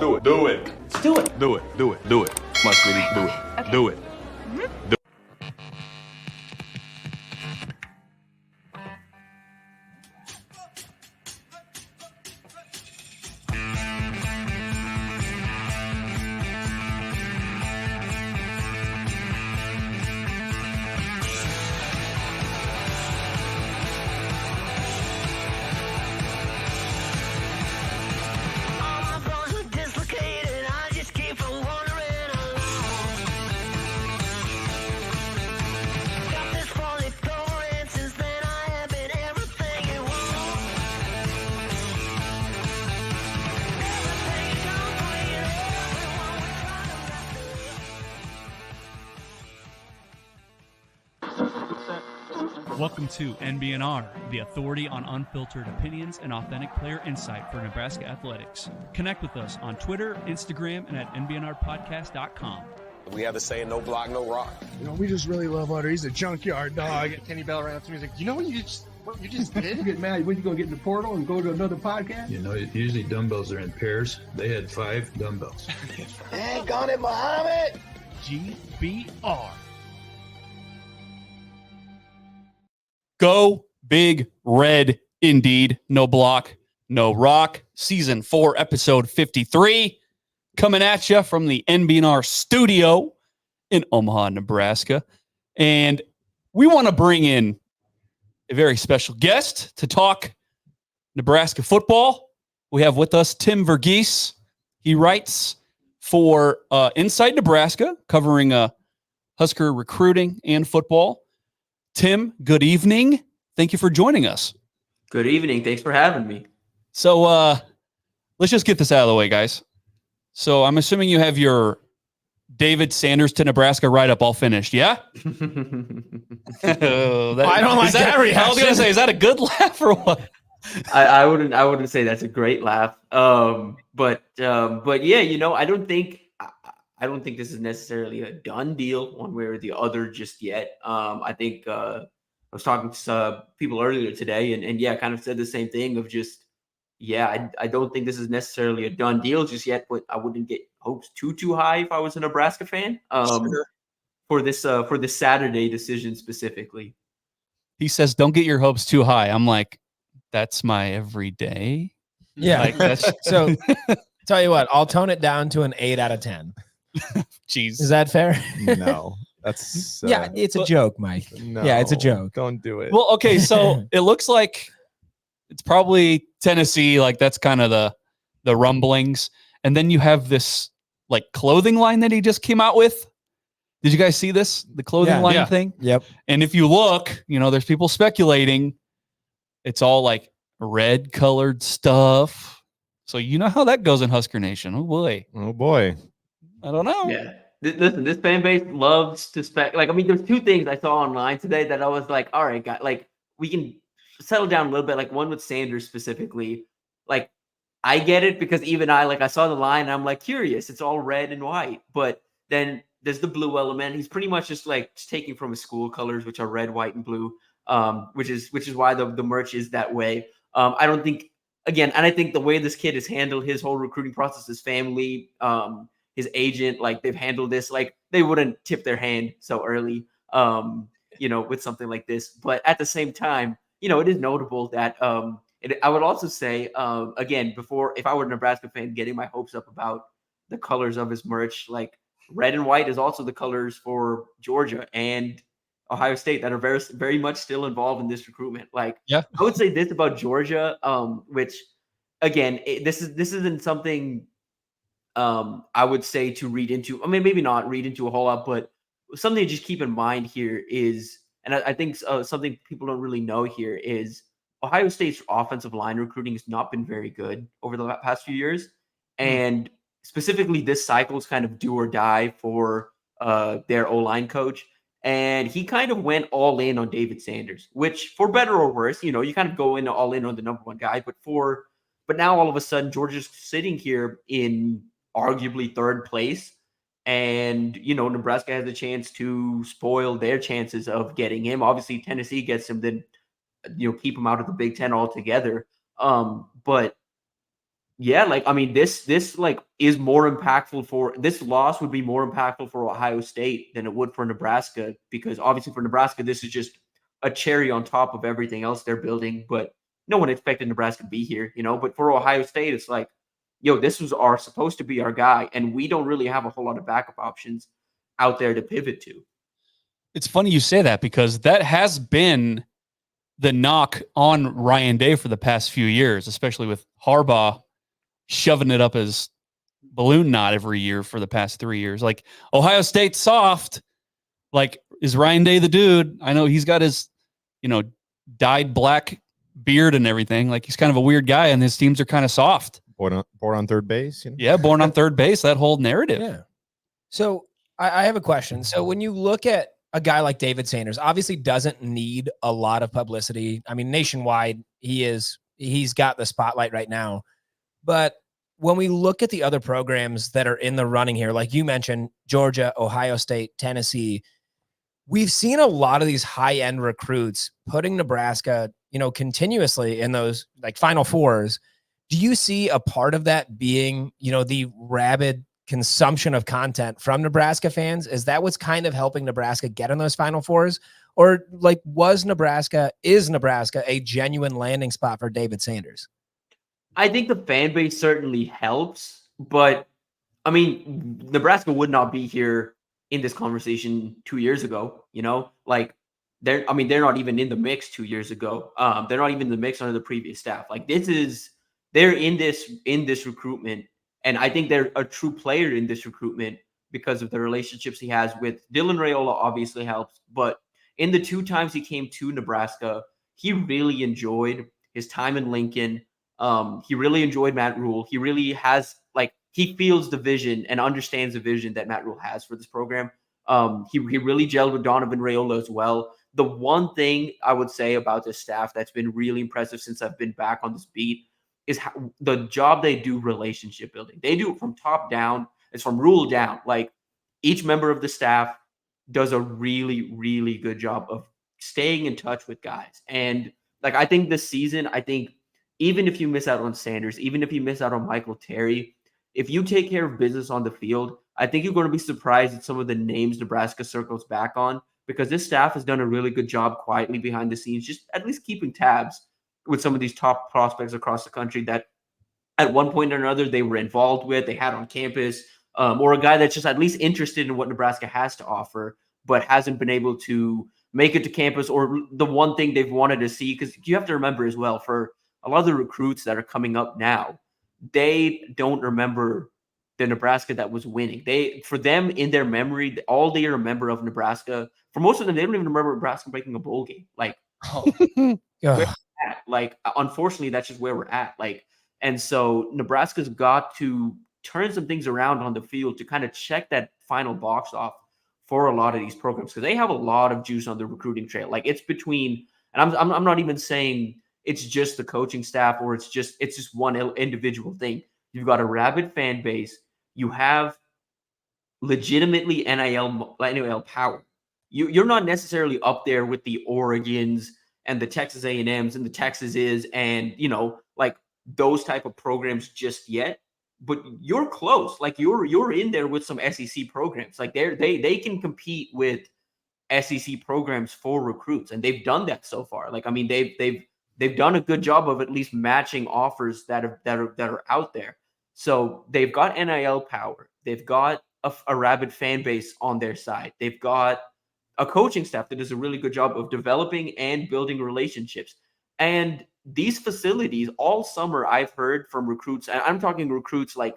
Do it. Do it. Let's do it. Do it. Do it. Do it. My sweetie, do it. Okay. Do it. Do Welcome to NBNR, the authority on unfiltered opinions and authentic player insight for Nebraska athletics. Connect with us on Twitter, Instagram, and at NBNRPodcast.com. We have the saying, no block, no rock. You know, we just really love Otter. He's a junkyard dog. Kenny Bell ran up to me. He's like, you know what you just did? You get mad when you go get in the portal and go to another podcast? You know, usually dumbbells are in pairs. They had 5 dumbbells. Dang on it, Muhammad! GBR. Go Big Red, indeed. No block, no rock. Season 4, episode 53. Coming at you from the NBNR studio in Omaha, Nebraska. And we want to bring in a very special guest to talk Nebraska football. We have with us Tim Verghese. He writes for Inside Nebraska, covering Husker recruiting and football. Tim, good evening. Thank you for joining us. Good evening. Thanks for having me. So let's just get this out of the way, guys. So I'm assuming you have your David Sanders to Nebraska write-up all finished, yeah? I don't like that reaction. I was going to say, is that a good laugh or what? I wouldn't say that's a great laugh. But yeah, you know, I don't think this is necessarily a done deal one way or the other just yet. I think I was talking to people earlier today and yeah, kind of said the same thing of just, yeah, I don't think this is necessarily a done deal just yet, but I wouldn't get hopes too high if I was a Nebraska fan for this Saturday decision specifically. He says, don't get your hopes too high. I'm like, that's my everyday. Yeah. Like, that's So, tell you what, I'll tone it down to an 8 out of 10. Jeez. Is that fair? No, that's yeah, it's a joke, Mike. no, Yeah, it's a joke. Don't do it. Well, okay, so it looks like it's probably Tennessee, like that's kind of the rumblings. And then you have this like clothing line that he just came out with. Did you guys see this? The clothing line thing? Yep. And if you look, you know, there's people speculating it's all like red colored stuff. So you know how that goes in Husker Nation. Oh boy. Oh boy. I don't know. Yeah. Listen, this fan base loves to like, I mean, there's 2 things I saw online today that I was like, all right, guys, like we can settle down a little bit. Like one with Sanders specifically, like I get it because even I saw the line and I'm like curious. It's all red and white, but then there's the blue element. He's pretty much just taking from his school colors, which are red, white, and blue, which is why the merch is that way. I don't think, again, and I think the way this kid has handled his whole recruiting process, his family, his agent, like they've handled this, like they wouldn't tip their hand so early, you know, with something like this. But at the same time, you know, it is notable that I would also say, again, before, if I were a Nebraska fan, getting my hopes up about the colors of his merch, like red and white is also the colors for Georgia and Ohio State that are very, very much still involved in this recruitment. Like, yeah, I would say this about Georgia, which again, this isn't something I would say to read into. I mean, maybe not read into a whole lot, but something to just keep in mind here is, and I think something people don't really know here is Ohio State's offensive line recruiting has not been very good over the past few years. And specifically this cycle is kind of do or die for their O-line coach. And he kind of went all in on David Sanders, which for better or worse, you know, you kind of go all in on the number 1 guy, but now all of a sudden Georgia's sitting here in arguably 3rd place. And, you know, Nebraska has a chance to spoil their chances of getting him. Obviously, Tennessee gets him, then, you know, keep him out of the Big Ten altogether. But Yeah, like I mean, this like is more impactful for this loss would be more impactful for Ohio State than it would for Nebraska, because obviously for Nebraska, this is just a cherry on top of everything else they're building. But no one expected Nebraska to be here, you know. But for Ohio State, it's like, yo, this was supposed to be our guy, and we don't really have a whole lot of backup options out there to pivot to. It's funny you say that, because that has been the knock on Ryan Day for the past few years, especially with Harbaugh shoving it up his balloon knot every year for the past 3 years. Like, Ohio State's soft. Like, is Ryan Day the dude? I know he's got his, dyed black beard and everything. Like, he's kind of a weird guy, and his teams are kind of soft. Born on third base. Yeah, born on third base, that whole narrative. Yeah. So I have a question. So when you look at a guy like David Sanders, obviously doesn't need a lot of publicity. I mean, nationwide, he's got the spotlight right now. But when we look at the other programs that are in the running here, like you mentioned, Georgia, Ohio State, Tennessee, we've seen a lot of these high-end recruits putting Nebraska, continuously in those like Final Fours. Do you see a part of that being, the rabid consumption of content from Nebraska fans? Is that what's kind of helping Nebraska get in those Final Fours? Or like, is Nebraska a genuine landing spot for David Sanders? I think the fan base certainly helps, but I mean, Nebraska would not be here in this conversation 2 years ago, like they're not even in the mix 2 years ago. They're not even in the mix under the previous staff. Like they're in this recruitment. And I think they're a true player in this recruitment because of the relationships he has with Dylan Raiola obviously helps. But in the 2 times he came to Nebraska, he really enjoyed his time in Lincoln. He really enjoyed Matt Rhule. He really has, he feels the vision and understands the vision that Matt Rhule has for this program. He really gelled with Donovan Raiola as well. The one thing I would say about this staff that's been really impressive since I've been back on this beat is the job they do relationship building. They do it from top down. It's from Rhule down. Like, each member of the staff does a really, really good job of staying in touch with guys. And I think this season, even if you miss out on Sanders, even if you miss out on Michael Terry, if you take care of business on the field, I think you're going to be surprised at some of the names Nebraska circles back on, because this staff has done a really good job quietly behind the scenes, just at least keeping tabs with some of these top prospects across the country that at one point or another they were involved with, they had on campus, or a guy that's just at least interested in what Nebraska has to offer, but hasn't been able to make it to campus, or the one thing they've wanted to see. Because you have to remember as well, for a lot of the recruits that are coming up now, they don't remember the Nebraska that was winning. For them, in their memory, all they remember of Nebraska, for most of them, they don't even remember Nebraska breaking a bowl game. Unfortunately, that's just where we're at. And so Nebraska's got to turn some things around on the field to kind of check that final box off for a lot of these programs, because they have a lot of juice on the recruiting trail. It's between, and I'm not even saying it's just the coaching staff, or it's just one individual thing. You've got a rabid fan base. You have legitimately NIL power. You're not necessarily up there with the Oregons and the Texas A&Ms and the Texases and those type of programs just yet, but you're close. You're in there with some SEC programs. They can compete with SEC programs for recruits, and they've done that so far. They've done a good job of at least matching offers that are out there. So they've got NIL power. They've got a rabid fan base on their side. They've got a coaching staff that does a really good job of developing and building relationships. And these facilities, all summer, I've heard from recruits, and I'm talking recruits like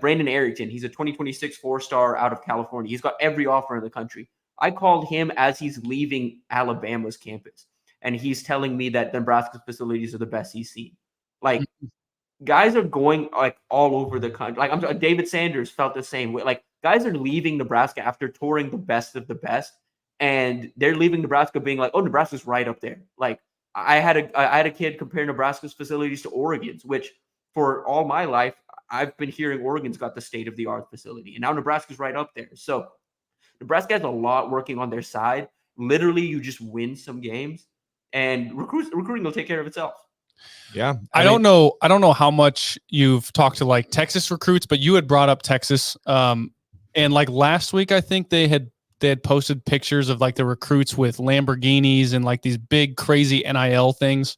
Brandon Arrington. He's a 2026 4-star out of California. He's got every offer in the country. I called him as he's leaving Alabama's campus, and he's telling me that Nebraska's facilities are the best he's seen. Guys are going all over the country. David Sanders felt the same way. Guys are leaving Nebraska after touring the best of the best, and they're leaving Nebraska being like, "Oh, Nebraska's right up there." I had a kid compare Nebraska's facilities to Oregon's, which for all my life I've been hearing Oregon's got the state of the art facility, and now Nebraska's right up there. So Nebraska has a lot working on their side. Literally, you just win some games, and recruiting will take care of itself. Yeah. I don't know how much you've talked to like Texas recruits, but you had brought up Texas. And like last week, I think they had posted pictures of like the recruits with Lamborghinis and like these big crazy NIL things.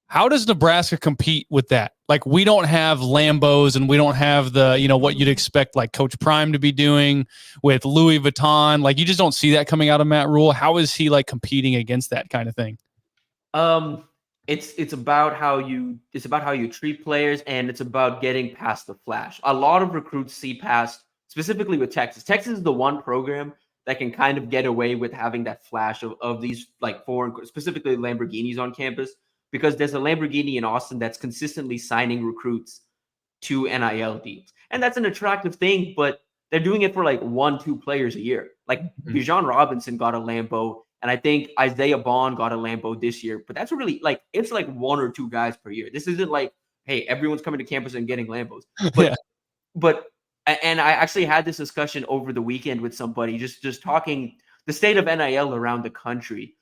How does Nebraska compete with that? Like, we don't have Lambos and we don't have the, what you'd expect like Coach Prime to be doing with Louis Vuitton. Like, you just don't see that coming out of Matt Rhule. How is he like competing against that kind of thing? It's about how you treat players, and it's about getting past the flash. A lot of recruits see past, specifically with Texas. Texas is the one program that can kind of get away with having that flash of these like foreign, specifically Lamborghinis on campus, because there's a Lamborghini in Austin that's consistently signing recruits to NIL deals. And that's an attractive thing, but they're doing it for like 1-2 players a year. Like Bijan Robinson got a Lambo, and I think Isaiah Bond got a Lambo this year. But that's really like, it's like 1 or 2 guys per year. This isn't like, hey, everyone's coming to campus and getting Lambos. And I actually had this discussion over the weekend with somebody, just talking the state of NIL around the country.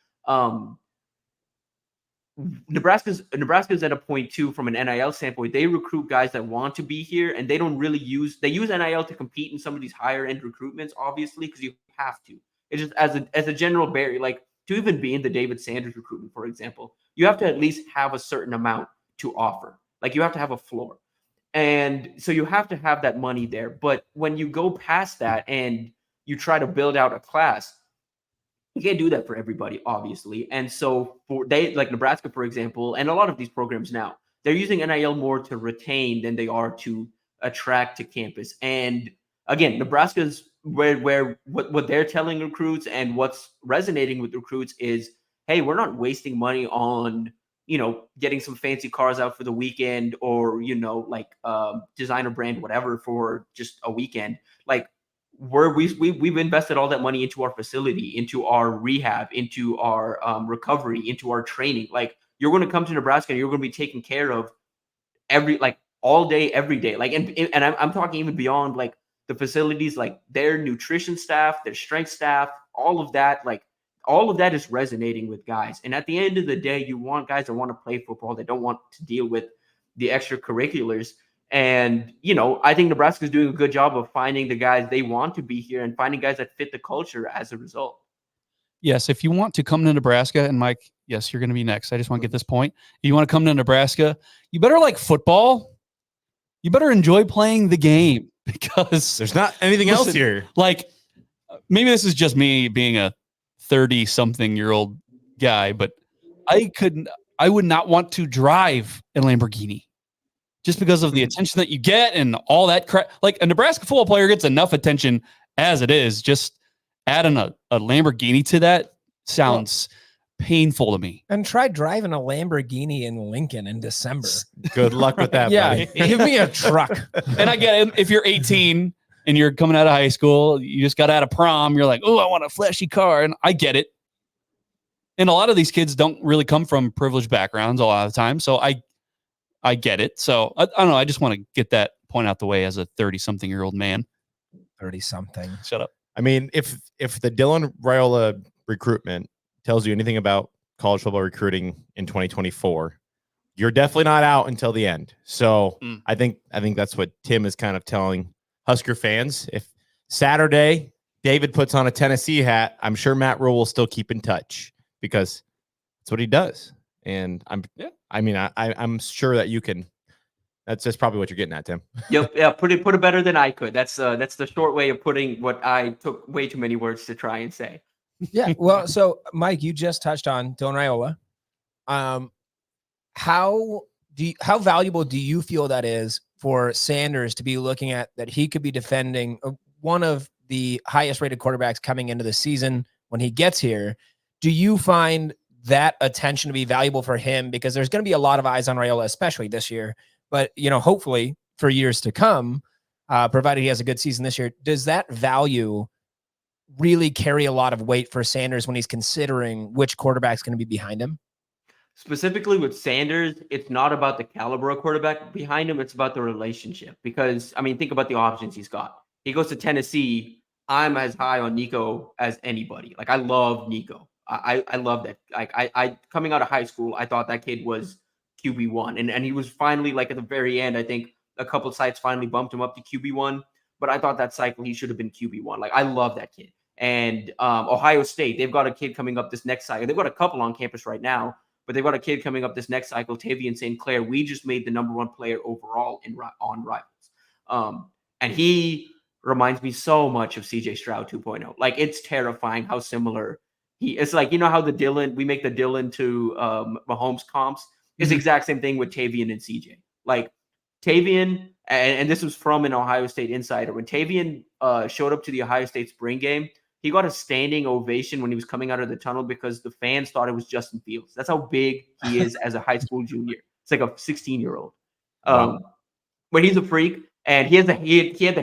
Nebraska's at a point too, from an NIL standpoint. They recruit guys that want to be here, and they don't really use NIL to compete in some of these higher end recruitments, obviously, because you have to. It's just as a general barrier, like to even be in the David Sanders recruitment, for example, you have to at least have a certain amount to offer. Like, you have to have a floor. And so you have to have that money there. But when you go past that and you try to build out a class, you can't do that for everybody, obviously. And so like Nebraska, for example, and a lot of these programs now, they're using NIL more to retain than they are to attract to campus. And again, Nebraska's where what they're telling recruits and what's resonating with recruits is, hey, we're not wasting money on, getting some fancy cars out for the weekend, or, like designer brand, whatever, for just a weekend. Like, we've invested all that money into our facility, into our rehab, into our recovery, into our training. Like, you're going to come to Nebraska and you're going to be taken care of all day, every day. Like, and I'm talking even beyond like the facilities, like their nutrition staff, their strength staff, all of that. Like, all of that is resonating with guys. And at the end of the day, you want guys that want to play football, that don't want to deal with the extracurriculars. And, I think Nebraska is doing a good job of finding the guys they want to be here and finding guys that fit the culture as a result. Yes, if you want to come to Nebraska, and Mike, yes, you're going to be next. I just want to get this point. If you want to come to Nebraska, you better like football. You better enjoy playing the game, because there's not anything else here. Like, maybe this is just me being a 30-something-year-old guy, but I would not want to drive a Lamborghini just because of the attention that you get and all that crap. Like, a Nebraska football player gets enough attention as it is. Just adding a Lamborghini to that sounds painful to me. And try driving a Lamborghini in Lincoln in December. Good luck with that. Yeah, give me a truck. And I get it. If you're 18 and you're coming out of high school, you just got out of prom, you're like, oh, I want a flashy car. And I get it. And a lot of these kids don't really come from privileged backgrounds a lot of the time. So I get it. So I don't know. I just want to get that point out the way as a 30-something-year-old man. 30-something. Shut up. I mean, if the Dylan Raiola recruitment tells you anything about college football recruiting in 2024, you're definitely not out until the end. So I think that's what Tim is kind of telling Husker fans. If Saturday David puts on a Tennessee hat, I'm sure Matt Rhule will still keep in touch, because that's what he does. And I'm sure that you can. That's probably what you're getting at, Tim. Yep. Yeah. Put it better than I could. That's the short way of putting what I took way too many words to try and say. Yeah. Well, so Mike, you just touched on Dylan Raiola. How valuable do you feel that is for Sanders to be looking at that he could be defending one of the highest rated quarterbacks coming into the season when he gets here? Do you find that attention to be valuable for him? Because there's going to be a lot of eyes on Raiola, especially this year, but hopefully for years to come, provided he has a good season this year. Does that value really carry a lot of weight for Sanders when he's considering which quarterback's going to be behind him? Specifically with Sanders, it's not about the caliber of quarterback behind him. It's about the relationship. Because, think about the options he's got. He goes to Tennessee. I'm as high on Nico as anybody. Like, I love Nico. I love that. Like, I coming out of high school, I thought that kid was QB1. And he was finally, like, at the very end, I think a couple of sites finally bumped him up to QB1. But I thought that cycle he should have been QB1. Like, I love that kid. And Ohio State, they've got a kid coming up this next cycle. They've got a couple on campus right now, but they've got a kid coming up this next cycle, Tavian St. Clair. We just made the #1 player overall on Rivals. And he reminds me so much of CJ Stroud 2.0. Like, it's terrifying how similar it's like, you know how we make the Dylan to Mahomes comps? It's the exact same thing with Tavian and CJ. Like, Tavian, and this was from an Ohio State insider, when Tavian showed up to the Ohio State spring game, he got a standing ovation when he was coming out of the tunnel because the fans thought it was Justin Fields. That's how big he is as a high school junior. It's like a 16-year-old. Wow. But he's a freak, and he had the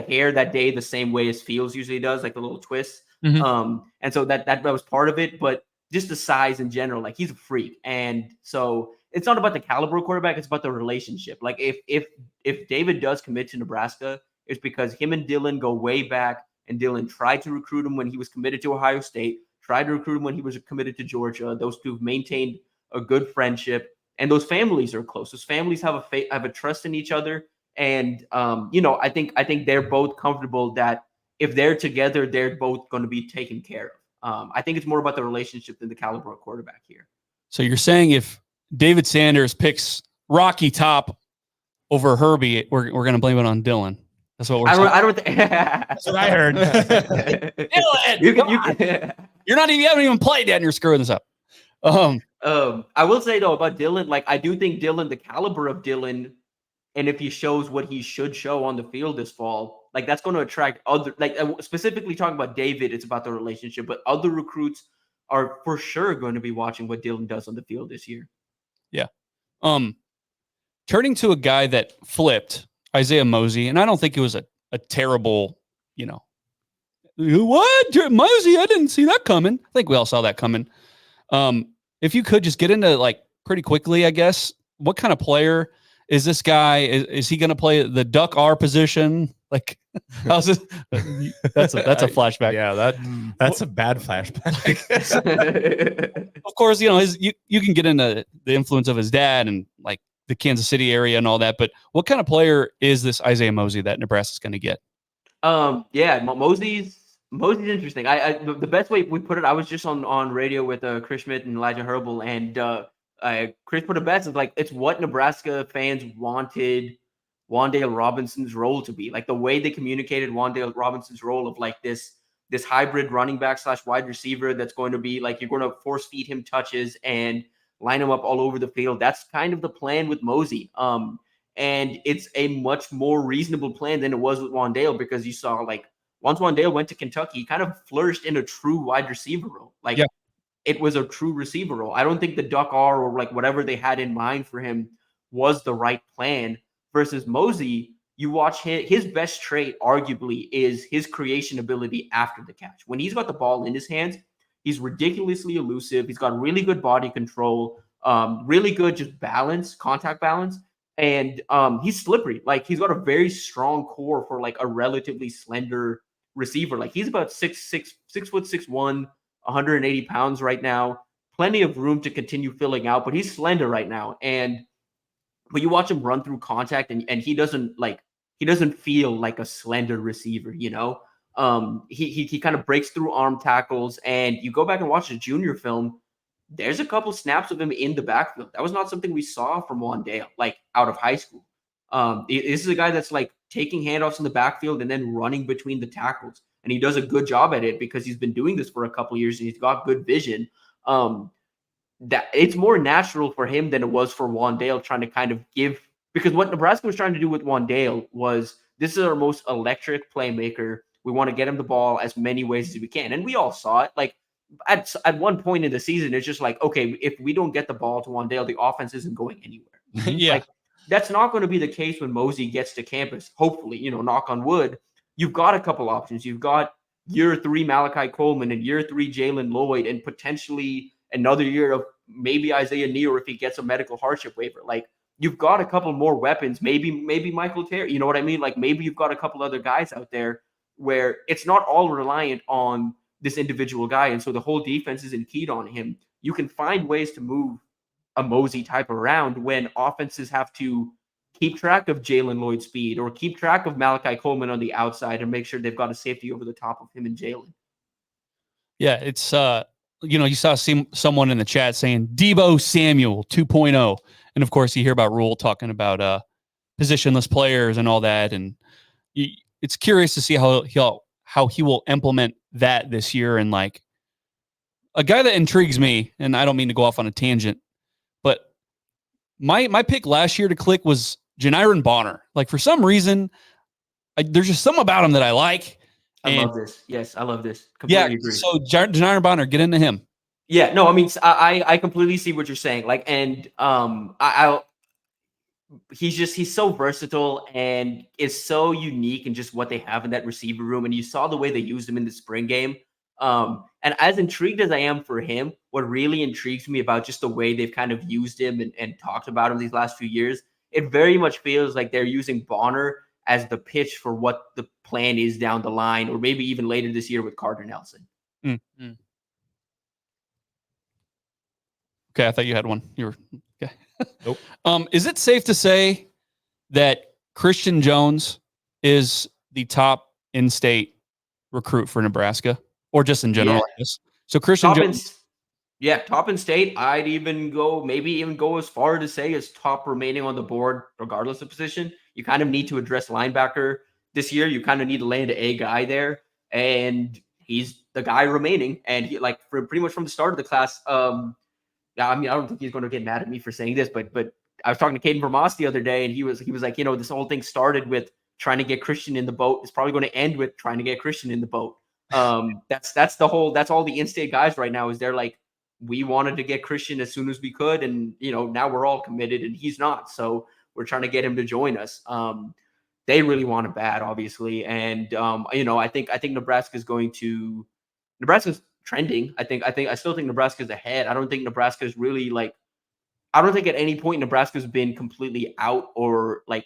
hair that day the same way as Fields usually does, like the little twists. And so that was part of it, but just the size in general, like, he's a freak. And so it's not about the caliber of quarterback, it's about the relationship. Like, if David does commit to Nebraska, it's because him and Dylan go way back, and Dylan tried to recruit him when he was committed to Ohio State, tried to recruit him when he was committed to Georgia. Those two have maintained a good friendship, and those families are close. Those families have a trust in each other. And I think they're both comfortable that if they're together, they're both going to be taken care of. I think it's more about the relationship than the caliber of quarterback here. So you're saying if David Sanders picks Rocky Top over Herbie, we're going to blame it on Dylan. That's what we're saying. That's what I heard. Dylan, you haven't even played yet, and you're screwing this up. I will say, though, about Dylan, like, I do think Dylan, the caliber of Dylan, and if he shows what he should show on the field this fall, like, that's going to attract other, like, specifically talking about David, it's about the relationship, but other recruits are for sure going to be watching what Dylan does on the field this year. Yeah. Turning to a guy that flipped, Isaiah Mosey, and I don't think it was a terrible, what? Mosey, I didn't see that coming. I think we all saw that coming. If you could just get into, like, pretty quickly, I guess, what kind of player is this guy? Is he going to play the Duck R position? Like, how's this? That's a flashback. Yeah, that's a bad flashback. Of course, you can get into the influence of his dad and, like, the Kansas City area and all that, but what kind of player is this Isaiah Mosey that Nebraska's going to get? Yeah, Mosey's interesting. The best way we put it, I was just on radio with Chris Schmidt and Elijah Herbal, and Chris put it best. It's like, it's what Nebraska fans wanted Wan'Dale Robinson's role to be. Like, the way they communicated Wan'Dale Robinson's role of, like, this hybrid running back / wide receiver that's going to be like, you're going to force feed him touches and line him up all over the field. That's kind of the plan with Mosey. And it's a much more reasonable plan than it was with Wan'Dale, because you saw, like, once Wan'Dale went to Kentucky, he kind of flourished in a true wide receiver role. Like, yeah. It was a true receiver role. I don't think the Duck R or, like, whatever they had in mind for him was the right plan. Versus Mosey, you watch his best trait, arguably, is his creation ability after the catch. When he's got the ball in his hands, he's ridiculously elusive. He's got really good body control, really good just balance, contact balance, and he's slippery. Like, he's got a very strong core for, like, a relatively slender receiver. Like, he's about 6'6", 180 pounds right now. Plenty of room to continue filling out, but he's slender right now. But you watch him run through contact, and he doesn't feel like a slender receiver, He kind of breaks through arm tackles, and you go back and watch the junior film, there's a couple snaps of him in the backfield. That was not something we saw from Wan'Dale, like, out of high school. This is a guy that's, like, taking handoffs in the backfield and then running between the tackles. And he does a good job at it because he's been doing this for a couple of years and he's got good vision. That it's more natural for him than it was for Wan'Dale, trying to kind of give, because what Nebraska was trying to do with Wan'Dale was, this is our most electric playmaker. We want to get him the ball as many ways as we can. And we all saw it. Like, at one point in the season, it's just like, okay, if we don't get the ball to Wan'Dale, the offense isn't going anywhere. Yeah. Like, that's not going to be the case when Mosey gets to campus. Hopefully, knock on wood, you've got a couple options. You've got year 3 Malachi Coleman and year 3 Jalen Lloyd, and potentially another year of maybe Isaiah Neal if he gets a medical hardship waiver. Like, you've got a couple more weapons, maybe Michael Terry, you know what I mean? Like, maybe you've got a couple other guys out there where it's not all reliant on this individual guy. And so the whole defense isn't keyed on him. You can find ways to move a Mosey type of round when offenses have to keep track of Jalen Lloyd's speed or keep track of Malachi Coleman on the outside and make sure they've got a safety over the top of him and Jalen. Yeah, it's you saw someone in the chat saying Debo Samuel 2.0, and of course you hear about Rhule talking about positionless players and all that, and it's curious to see how he will implement that this year. And like a guy that intrigues me, and I don't mean to go off on a tangent, but my pick last year to click was Janiron Bonner. Like for some reason, there's just something about him that I like. I love this. Yes, I love this. Completely agree. So Janiron Bonner, get into him. Yeah, no, I mean, I completely see what you're saying. Like, and he's so versatile and is so unique in just what they have in that receiver room. And you saw the way they used him in the spring game. And as intrigued as I am for him, what really intrigues me about just the way they've kind of used him and talked about him these last few years, it very much feels like they're using Bonner as the pitch for what the plan is down the line, or maybe even later this year with Carter Nelson. Mm-hmm. Okay, I thought you had one. You were okay. Nope. Is it safe to say that Christian Jones is the top in-state recruit for Nebraska, or just in general? Yeah. So Christian Jones, top in state. I'd even go as far to say as top remaining on the board, regardless of position. You kind of need to address linebacker this year. You kind of need to land a guy there, and he's the guy remaining. And he, like, pretty much from the start of the class. I mean, I don't think he's going to get mad at me for saying this, but I was talking to Caden Verghese the other day, and he was like, this whole thing started with trying to get Christian in the boat. It's probably going to end with trying to get Christian in the boat. That's all the in-state guys right now is they're like, we wanted to get Christian as soon as we could, and now we're all committed, and he's not. So we're trying to get him to join us. They really want him bad, obviously, and I think Nebraska's trending. I still think Nebraska's ahead. I don't think Nebraska's really I don't think at any point Nebraska's been completely out or like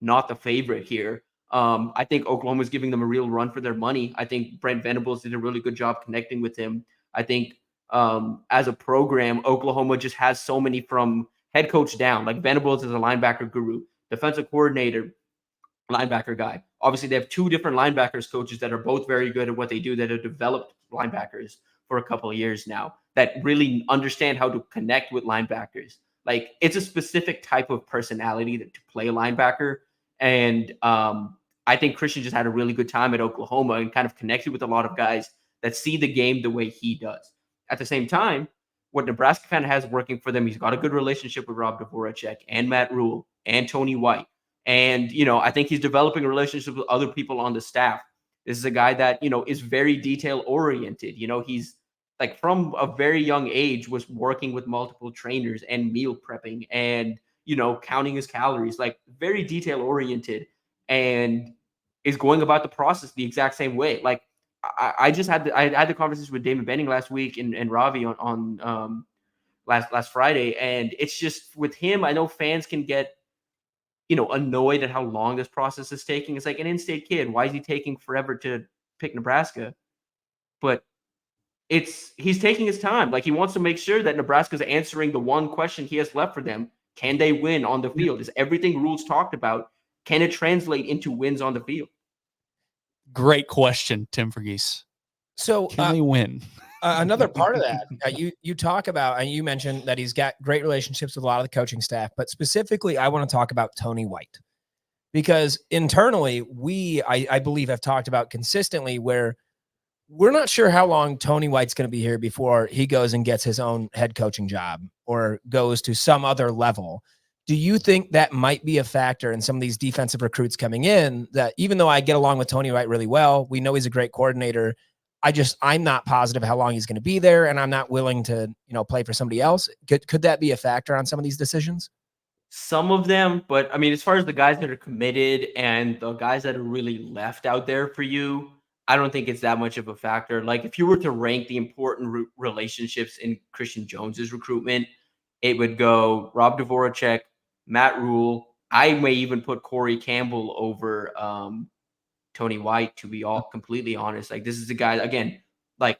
not the favorite here. I think Oklahoma's giving them a real run for their money. I think Brent Venables did a really good job connecting with him. I think as a program, Oklahoma just has so many from head coach down. Like Venables is a linebacker guru, defensive coordinator, linebacker guy. Obviously, they have two different linebackers coaches that are both very good at what they do, that have developed linebackers for a couple of years now, that really understand how to connect with linebackers. Like, it's a specific type of personality to play a linebacker. And I think Christian just had a really good time at Oklahoma and kind of connected with a lot of guys that see the game the way he does. At the same time, what Nebraska kind of has working for them, he's got a good relationship with Rob Dvorak and Matt Rhule and Tony White. And, I think he's developing a relationship with other people on the staff. This is a guy that, is very detail oriented. He's like from a very young age was working with multiple trainers and meal prepping and, counting his calories, like very detail oriented, and is going about the process the exact same way. Like I had the conversation with Damon Benning last week and Ravi on last Friday. And it's just with him, I know fans can get, annoyed at how long this process is taking. It's like an in-state kid. Why is he taking forever to pick Nebraska? But he's taking his time. Like, he wants to make sure that Nebraska's answering the one question he has left for them. Can they win on the field? Is everything Rhule's talked about, can it translate into wins on the field? Great question, Tim Verghese. So can they win? Another part of that, you talk about, and you mentioned that he's got great relationships with a lot of the coaching staff, but specifically, I want to talk about Tony White, because internally, I believe, have talked about consistently where we're not sure how long Tony White's going to be here before he goes and gets his own head coaching job or goes to some other level. Do you think that might be a factor in some of these defensive recruits coming in, that even though I get along with Tony White really well, we know he's a great coordinator, I'm not positive how long he's going to be there, and I'm not willing to, play for somebody else. Could that be a factor on some of these decisions? Some of them, but I mean, as far as the guys that are committed and the guys that are really left out there for you, I don't think it's that much of a factor. Like, if you were to rank the important relationships in Christian Jones's recruitment, it would go Rob Dvorak, Matt Rhule. I may even put Corey Campbell over Tony White, to be all completely honest. Like, this is a guy, again, like,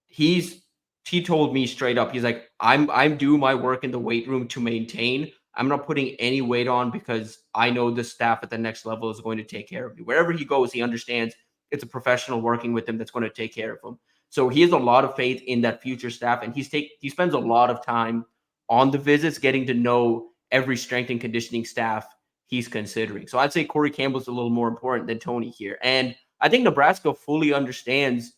he's he told me straight up, he's like, I'm doing my work in the weight room to maintain. I'm not putting any weight on because I know the staff at the next level is going to take care of me. Wherever he goes, he understands it's a professional working with him that's going to take care of him. So he has a lot of faith in that future staff, and he spends a lot of time on the visits getting to know every strength and conditioning staff he's considering. So I'd say Corey Campbell's a little more important than Tony here. And I think Nebraska fully understands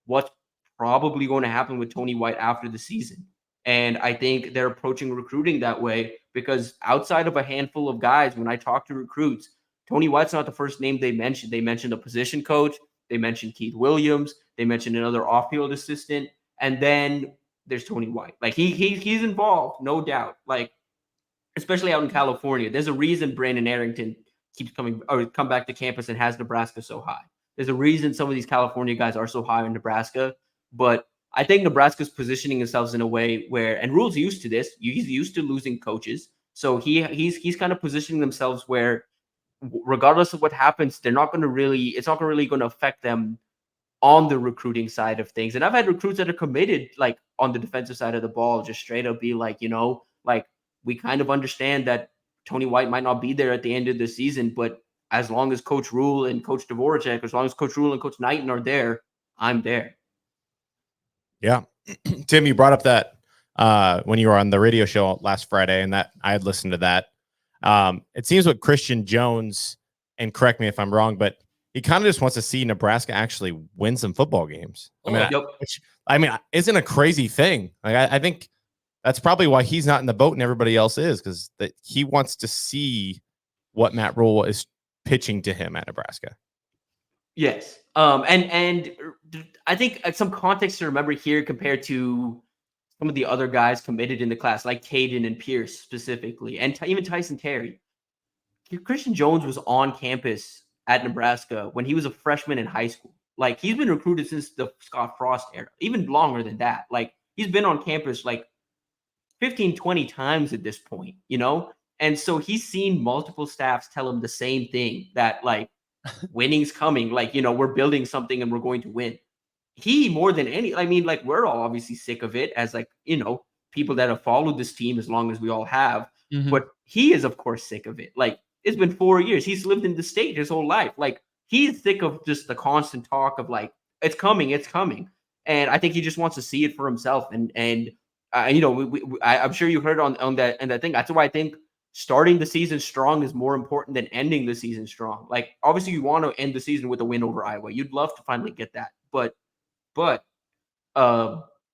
what's probably going to happen with Tony White after the season. And I think they're approaching recruiting that way because outside of a handful of guys, when I talk to recruits, Tony White's not the first name they mentioned. They mentioned a position coach. They mentioned Keith Williams. They mentioned another off-field assistant. And then there's Tony White. Like he's involved, no doubt. Like, especially out in California, there's a reason Brandon Arrington keeps come back to campus and has Nebraska so high. There's a reason some of these California guys are so high in Nebraska, but I think Nebraska's positioning themselves in a way where, and Rhule's used to this. He's used to losing coaches, so he's kind of positioning themselves where, regardless of what happens, it's not really going to affect them on the recruiting side of things. And I've had recruits that are committed, like on the defensive side of the ball, just straight up be like, like we kind of understand that Tony White might not be there at the end of the season, but as long as Coach Rhule and Coach Dvorak, as long as Coach Rhule and Coach Knighton are there, I'm there. Yeah. Tim, you brought up that when you were on the radio show last Friday, and that I had listened to that. It seems with Christian Jones, and correct me if I'm wrong, but he kind of just wants to see Nebraska actually win some football games. Which isn't a crazy thing. Like I think that's probably why he's not in the boat and everybody else is, because that he wants to see what Matt Rhule is pitching to him at Nebraska. Yes. And I think some context to remember here compared to some of the other guys committed in the class, like Caden and Pierce specifically, and even Tyson Terry. Christian Jones was on campus at Nebraska when he was a freshman in high school. Like, he's been recruited since the Scott Frost era, even longer than that. Like, he's been on campus like 15, 20 times at this point, And so he's seen multiple staffs tell him the same thing, that like winning's coming, like, we're building something and we're going to win. He, more than we're all obviously sick of it as people that have followed this team as long as we all have, but he is of course sick of it. Like, it's been 4 years. He's lived in the state his whole life. Like, he's sick of just the constant talk of like, it's coming. And I think he just wants to see it for himself. And I'm sure you heard on that thing. That's why I think starting the season strong is more important than ending the season strong. Like, obviously you want to end the season with a win over Iowa. You'd love to finally get that. But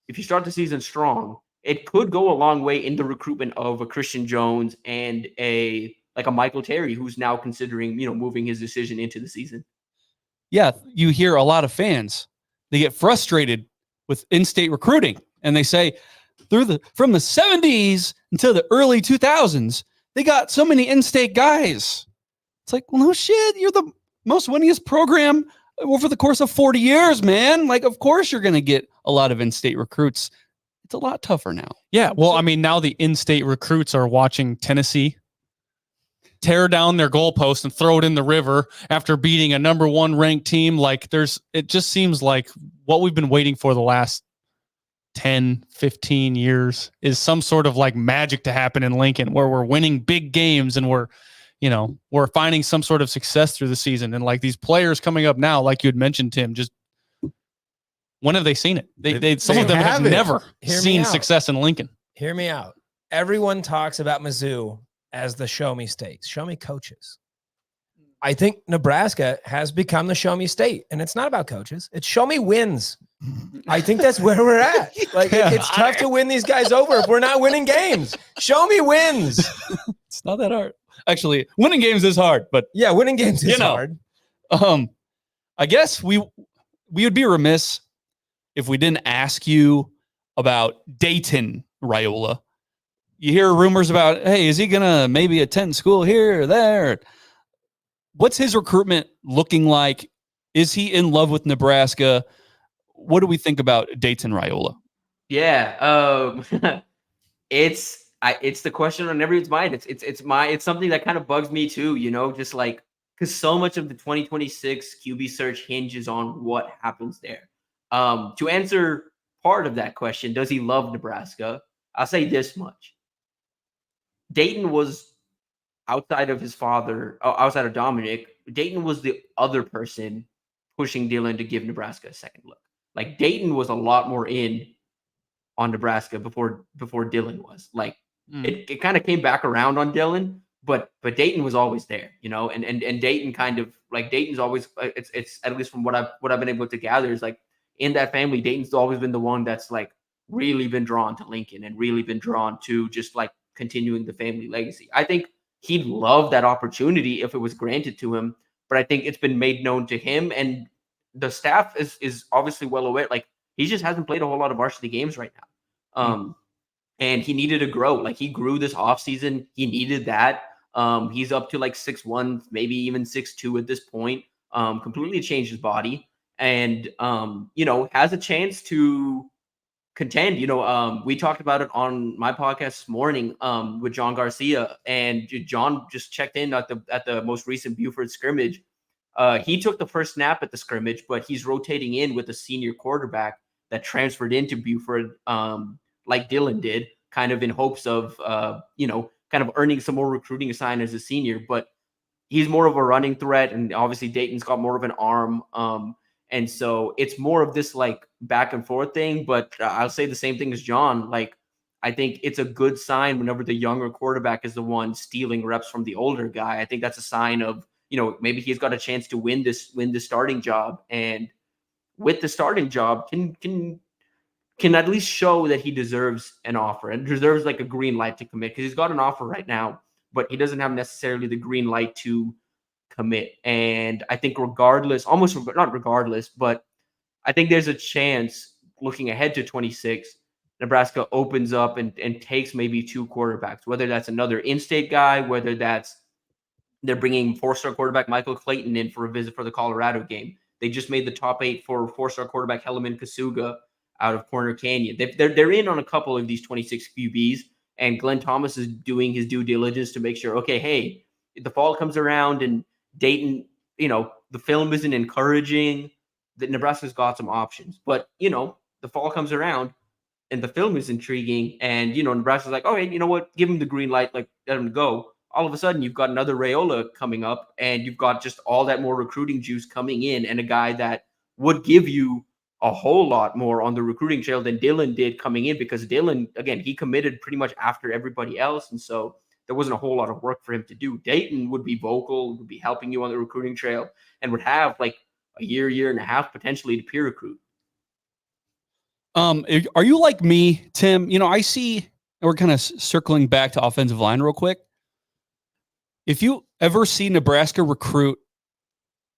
if you start the season strong, it could go a long way in the recruitment of a Christian Jones and a Michael Terry, who's now considering, moving his decision into the season. Yeah, you hear a lot of fans, they get frustrated with in-state recruiting, and they say from the 70s until the early 2000s, they got so many in-state guys. It's like, well, no shit, you're the most winningest program over the course of 40 years, man. Like, of course you're going to get a lot of in-state recruits. It's a lot tougher now. Yeah, well, now the in-state recruits are watching Tennessee tear down their goalpost and throw it in the river after beating a number 1 ranked team. Like, it just seems like what we've been waiting for the last 10, 15 years is some sort of like magic to happen in Lincoln, where we're winning big games and we're finding some sort of success through the season. And like these players coming up now, like you had mentioned, Tim, just when have they seen it? Some of them have never seen success in Lincoln. Hear me out. Everyone talks about Mizzou as the show me states, show me coaches. I think Nebraska has become the show me state, and it's not about coaches. It's show me wins. I think that's where we're at. Like, it's tough to win these guys over if we're not winning games. Show me wins. It's not that hard. Actually, winning games is hard, but yeah, winning games is hard. I guess we would be remiss if we didn't ask you about Dayton Raiola. You hear rumors about, hey, is he going to maybe attend school here or there? What's his recruitment looking like? Is he in love with Nebraska? What do we think about Dayton Raiola? Yeah, it's the question on everyone's mind. It's something that kind of bugs me too, just like, because so much of the 2026 QB search hinges on what happens there. To answer part of that question, does he love Nebraska? I'll say this much. Dayton was outside of his father, outside of Dominic, Dayton was the other person pushing Dylan to give Nebraska a second look. Like Dayton was a lot more in on Nebraska before Dylan was. Like it kind of came back around on Dylan, but Dayton was always there, you know, and Dayton kind of like Dayton's always it's at least from what I've been able to gather is like in that family, Dayton's always been the one that's like really been drawn to Lincoln and really been drawn to just like continuing the family legacy. I think he'd love that opportunity if it was granted to him, but I think it's been made known to him and the staff is obviously well aware. Like he just hasn't played a whole lot of varsity games right now. And he needed to grow. Like he grew this offseason. He needed that. He's up to like 6'1", maybe even 6'2" at this point. Completely changed his body and, you know, has a chance to contend. You know, we talked about it on my podcast this morning with John Garcia, and John just checked in at the most recent Buford scrimmage. He took the first snap at the scrimmage, but he's rotating in with a senior quarterback that transferred into Buford, like Dylan did, kind of in hopes of, you know, kind of earning some more recruiting assignment as a senior. But he's more of a running threat, and obviously Dayton's got more of an arm. And so it's more of this like back and forth thing. But I'll say the same thing as John. Like, I think it's a good sign whenever the younger quarterback is the one stealing reps from the older guy. I think that's a sign of, you know, maybe he's got a chance to win this starting job. And with the starting job, can at least show that he deserves an offer and deserves like a green light to commit, because he's got an offer right now, but he doesn't have necessarily the green light to commit. And I think not regardless, but I think there's a chance looking ahead to 26, Nebraska opens up and takes maybe two quarterbacks, whether that's another in-state guy, whether that's they're bringing four-star quarterback Michael Clayton in for a visit for the Colorado game. They just made the top 8 for four-star quarterback Helaman Kasuga out of Corner Canyon. They're in on a couple of these 26 QBs, and Glenn Thomas is doing his due diligence to make sure, okay, hey, if the fall comes around and Dayton, you know, the film isn't encouraging, that Nebraska's got some options. But, you know, the fall comes around and the film is intriguing, and, you know, Nebraska's like, oh, hey, you know what, give him the green light, like, let him go. All of a sudden, you've got another Raiola coming up, and you've got just all that more recruiting juice coming in, and a guy that would give you a whole lot more on the recruiting trail than Dylan did coming in, because Dylan, again, he committed pretty much after everybody else, and so there wasn't a whole lot of work for him to do. Dayton would be vocal, would be helping you on the recruiting trail, and would have like a year and a half potentially to peer recruit. Are you like me, Tim? You know, I see, and we're kind of circling back to offensive line real quick. If you ever see Nebraska recruit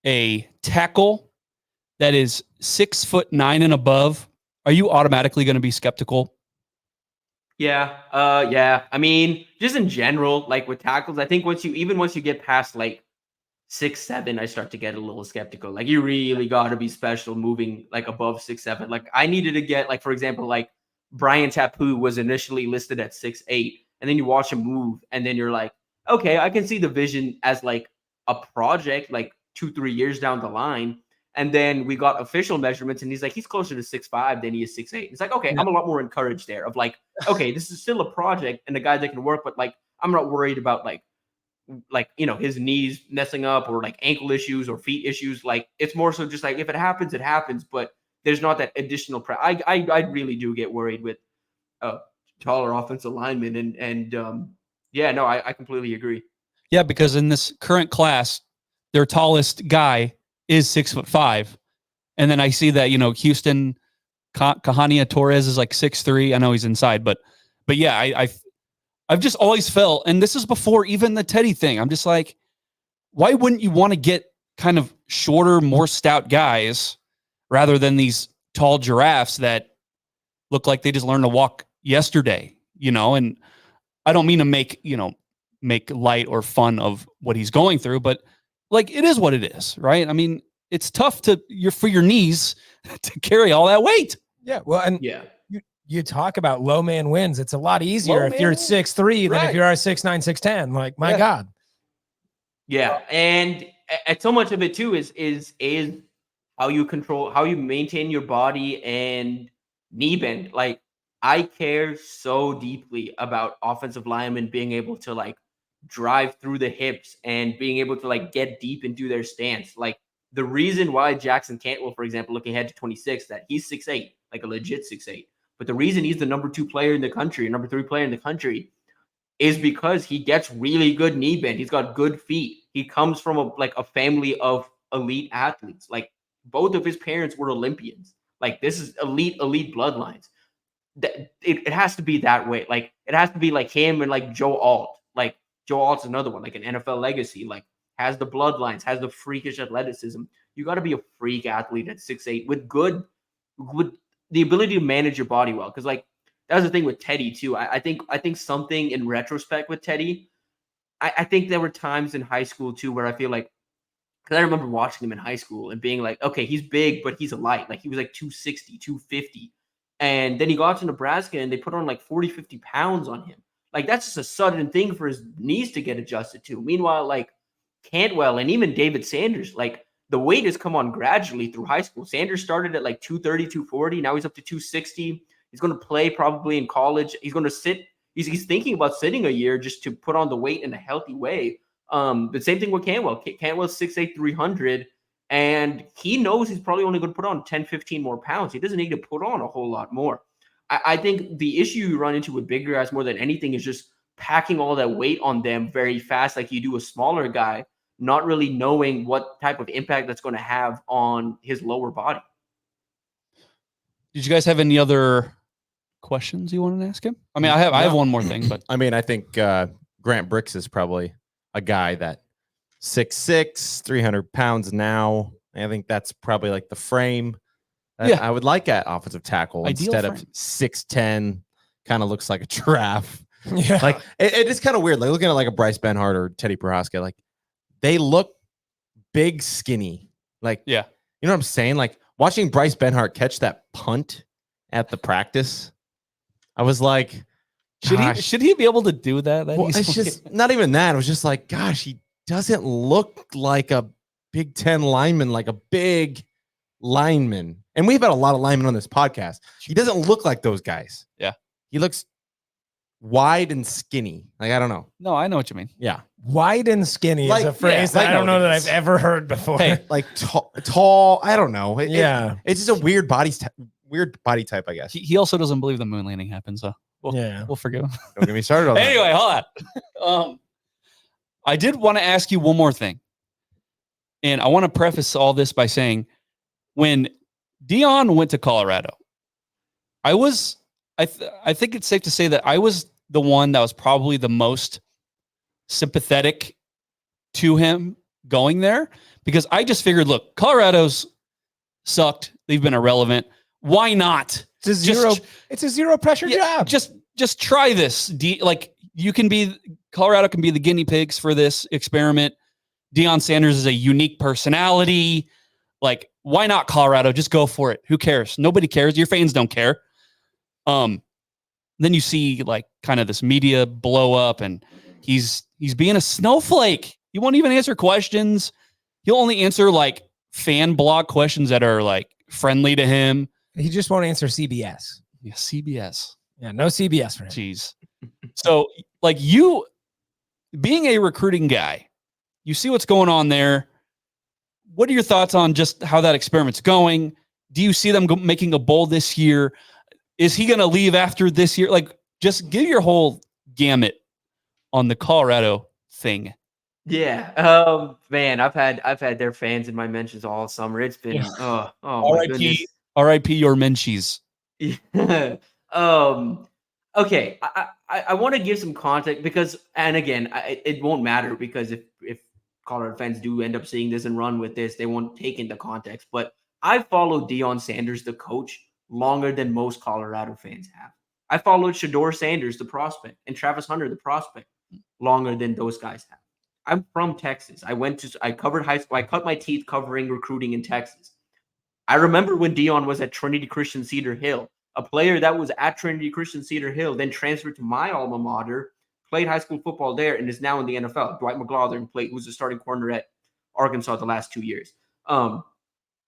a tackle that is 6'9" and above, are you automatically going to be skeptical? Yeah. I mean, just in general, like with tackles, I think once you get past like 6'7", I start to get a little skeptical. Like you really got to be special moving like above 6'7". Like I needed to get, like, for example, like Brian Tapu was initially listed at 6'8", and then you watch him move, and then you're like, okay, I can see the vision as like a project, like 2-3 years down the line. And then we got official measurements, and he's like, he's closer to 6'5" than he is 6'8". It's like, okay, I'm a lot more encouraged there of like, okay, this is still a project and a guy that can work, but like, I'm not worried about like, you know, his knees messing up or like ankle issues or feet issues. Like it's more so just like, if it happens, it happens, but there's not that additional I really do get worried with taller offensive linemen. And yeah, no, I completely agree. Yeah, because in this current class, their tallest guy is 6'5", and then I see that, you know, Houston Kahania Torres is like 6'3". I know he's inside, but yeah, I've just always felt, and this is before even the Teddy thing, I'm just like, why wouldn't you want to get kind of shorter, more stout guys rather than these tall giraffes that look like they just learned to walk yesterday, you know? And I don't mean to make light or fun of what he's going through, but like, it is what it is, right? I mean, it's tough for your knees to carry all that weight. Yeah. Well, and yeah, you talk about low man wins. It's a lot easier if you're 6'3" than if you're 6'9", 6'10". Like, my God. Yeah. And so much of it too is how you control, how you maintain your body and knee bend. Like, I care so deeply about offensive linemen being able to like drive through the hips and being able to like get deep into their stance. Like, the reason why Jackson Cantwell, for example, looking ahead to 26, that he's 6'8", like a legit 6'8". But the reason he's the number 2 player in the country, number 3 player in the country, is because he gets really good knee bend. He's got good feet. He comes from a family of elite athletes. Like, both of his parents were Olympians. Like, this is elite bloodlines. It has to be that way. Like, it has to be like him and like Joe Alt. Like, Joe Alt's another one, like an NFL legacy, like has the bloodlines, has the freakish athleticism. You got to be a freak athlete at 6'8" with the ability to manage your body well. Because like, that's the thing with Teddy too. I think something in retrospect with Teddy, I think there were times in high school too where I feel like, because I remember watching him in high school and being like, okay, he's big, but he's a light. Like, he was like 260, 250. And then he got to Nebraska and they put on like 40, 50 pounds on him. Like, that's just a sudden thing for his knees to get adjusted to. Meanwhile, like Cantwell and even David Sanders, like the weight has come on gradually through high school. Sanders started at like 230, 240. Now he's up to 260. He's going to play probably in college. He's going to sit. He's thinking about sitting a year just to put on the weight in a healthy way. The same thing with Cantwell. Cantwell's 6'8", 300. And he knows he's probably only going to put on 10, 15 more pounds. He doesn't need to put on a whole lot more. I think the issue you run into with bigger guys more than anything is just packing all that weight on them very fast like you do a smaller guy, not really knowing what type of impact that's going to have on his lower body. Did you guys have any other questions you wanted to ask him? I mean, I have one more thing, but I mean, I think Grant Bricks is probably a guy that 6'6", 300 pounds now. I think that's probably like the frame that I would like at offensive tackle. Ideal instead frame. of 6'10", kind of looks like a giraffe. Yeah. Like it is kind of weird. Like looking at like a Bryce Benhart or Teddy Prohaska, like they look big, skinny. Like, yeah, you know what I'm saying? Like watching Bryce Benhart catch that punt at the practice, I was like, should he be able to do that? Well, it's just not even that. It was just like, gosh, he doesn't look like a Big Ten lineman, like a big lineman. And we've had a lot of linemen on this podcast. He doesn't look like those guys. Yeah. He looks wide and skinny. Like, I don't know. No, I know what you mean. Yeah. Wide and skinny Like, is a phrase yeah, that I don't know that I've ever heard before. Hey, like tall. I don't know. Yeah. It's just a weird body type, I guess. He also doesn't believe the moon landing happened, so we'll forgive him. Don't get me started on that. Anyway, hold on. I did want to ask you one more thing. And I want to preface all this by saying when Deion went to Colorado, I think it's safe to say that I was the one that was probably the most sympathetic to him going there, because I just figured, look, Colorado's sucked. They've been irrelevant. Why not? It's a zero pressure job. Just try this. Colorado can be the guinea pigs for this experiment. Deion Sanders is a unique personality. Like, why not Colorado? Just go for it. Who cares? Nobody cares. Your fans don't care. Then you see like kind of this media blow up, and he's being a snowflake. He won't even answer questions. He'll only answer like fan blog questions that are like friendly to him. He just won't answer CBS. Yeah, CBS. Yeah, no CBS for him. Jeez. So like, you being a recruiting guy, you see what's going on there. What are your thoughts on just how that experiment's going? Do you see them making a bowl this year? Is he going to leave after this year? Like, just give your whole gamut on the Colorado thing. Yeah. Man, I've had their fans in my mentions all summer. It's been my goodness. R.I.P. your Menchies. Okay. I want to give some context because, and again, it won't matter because if Colorado fans do end up seeing this and run with this, they won't take into context. But I followed Deion Sanders, the coach, longer than most Colorado fans have. I followed Shedeur Sanders, the prospect, and Travis Hunter, the prospect, longer than those guys have. I'm from Texas. I covered high school. I cut my teeth covering recruiting in Texas. I remember when Deion was at Trinity Christian Cedar Hill, a player that was at Trinity Christian Cedar Hill, then transferred to my alma mater, played high school football there, and is now in the NFL. Dwight McLaughlin who's the starting corner at Arkansas the last 2 years.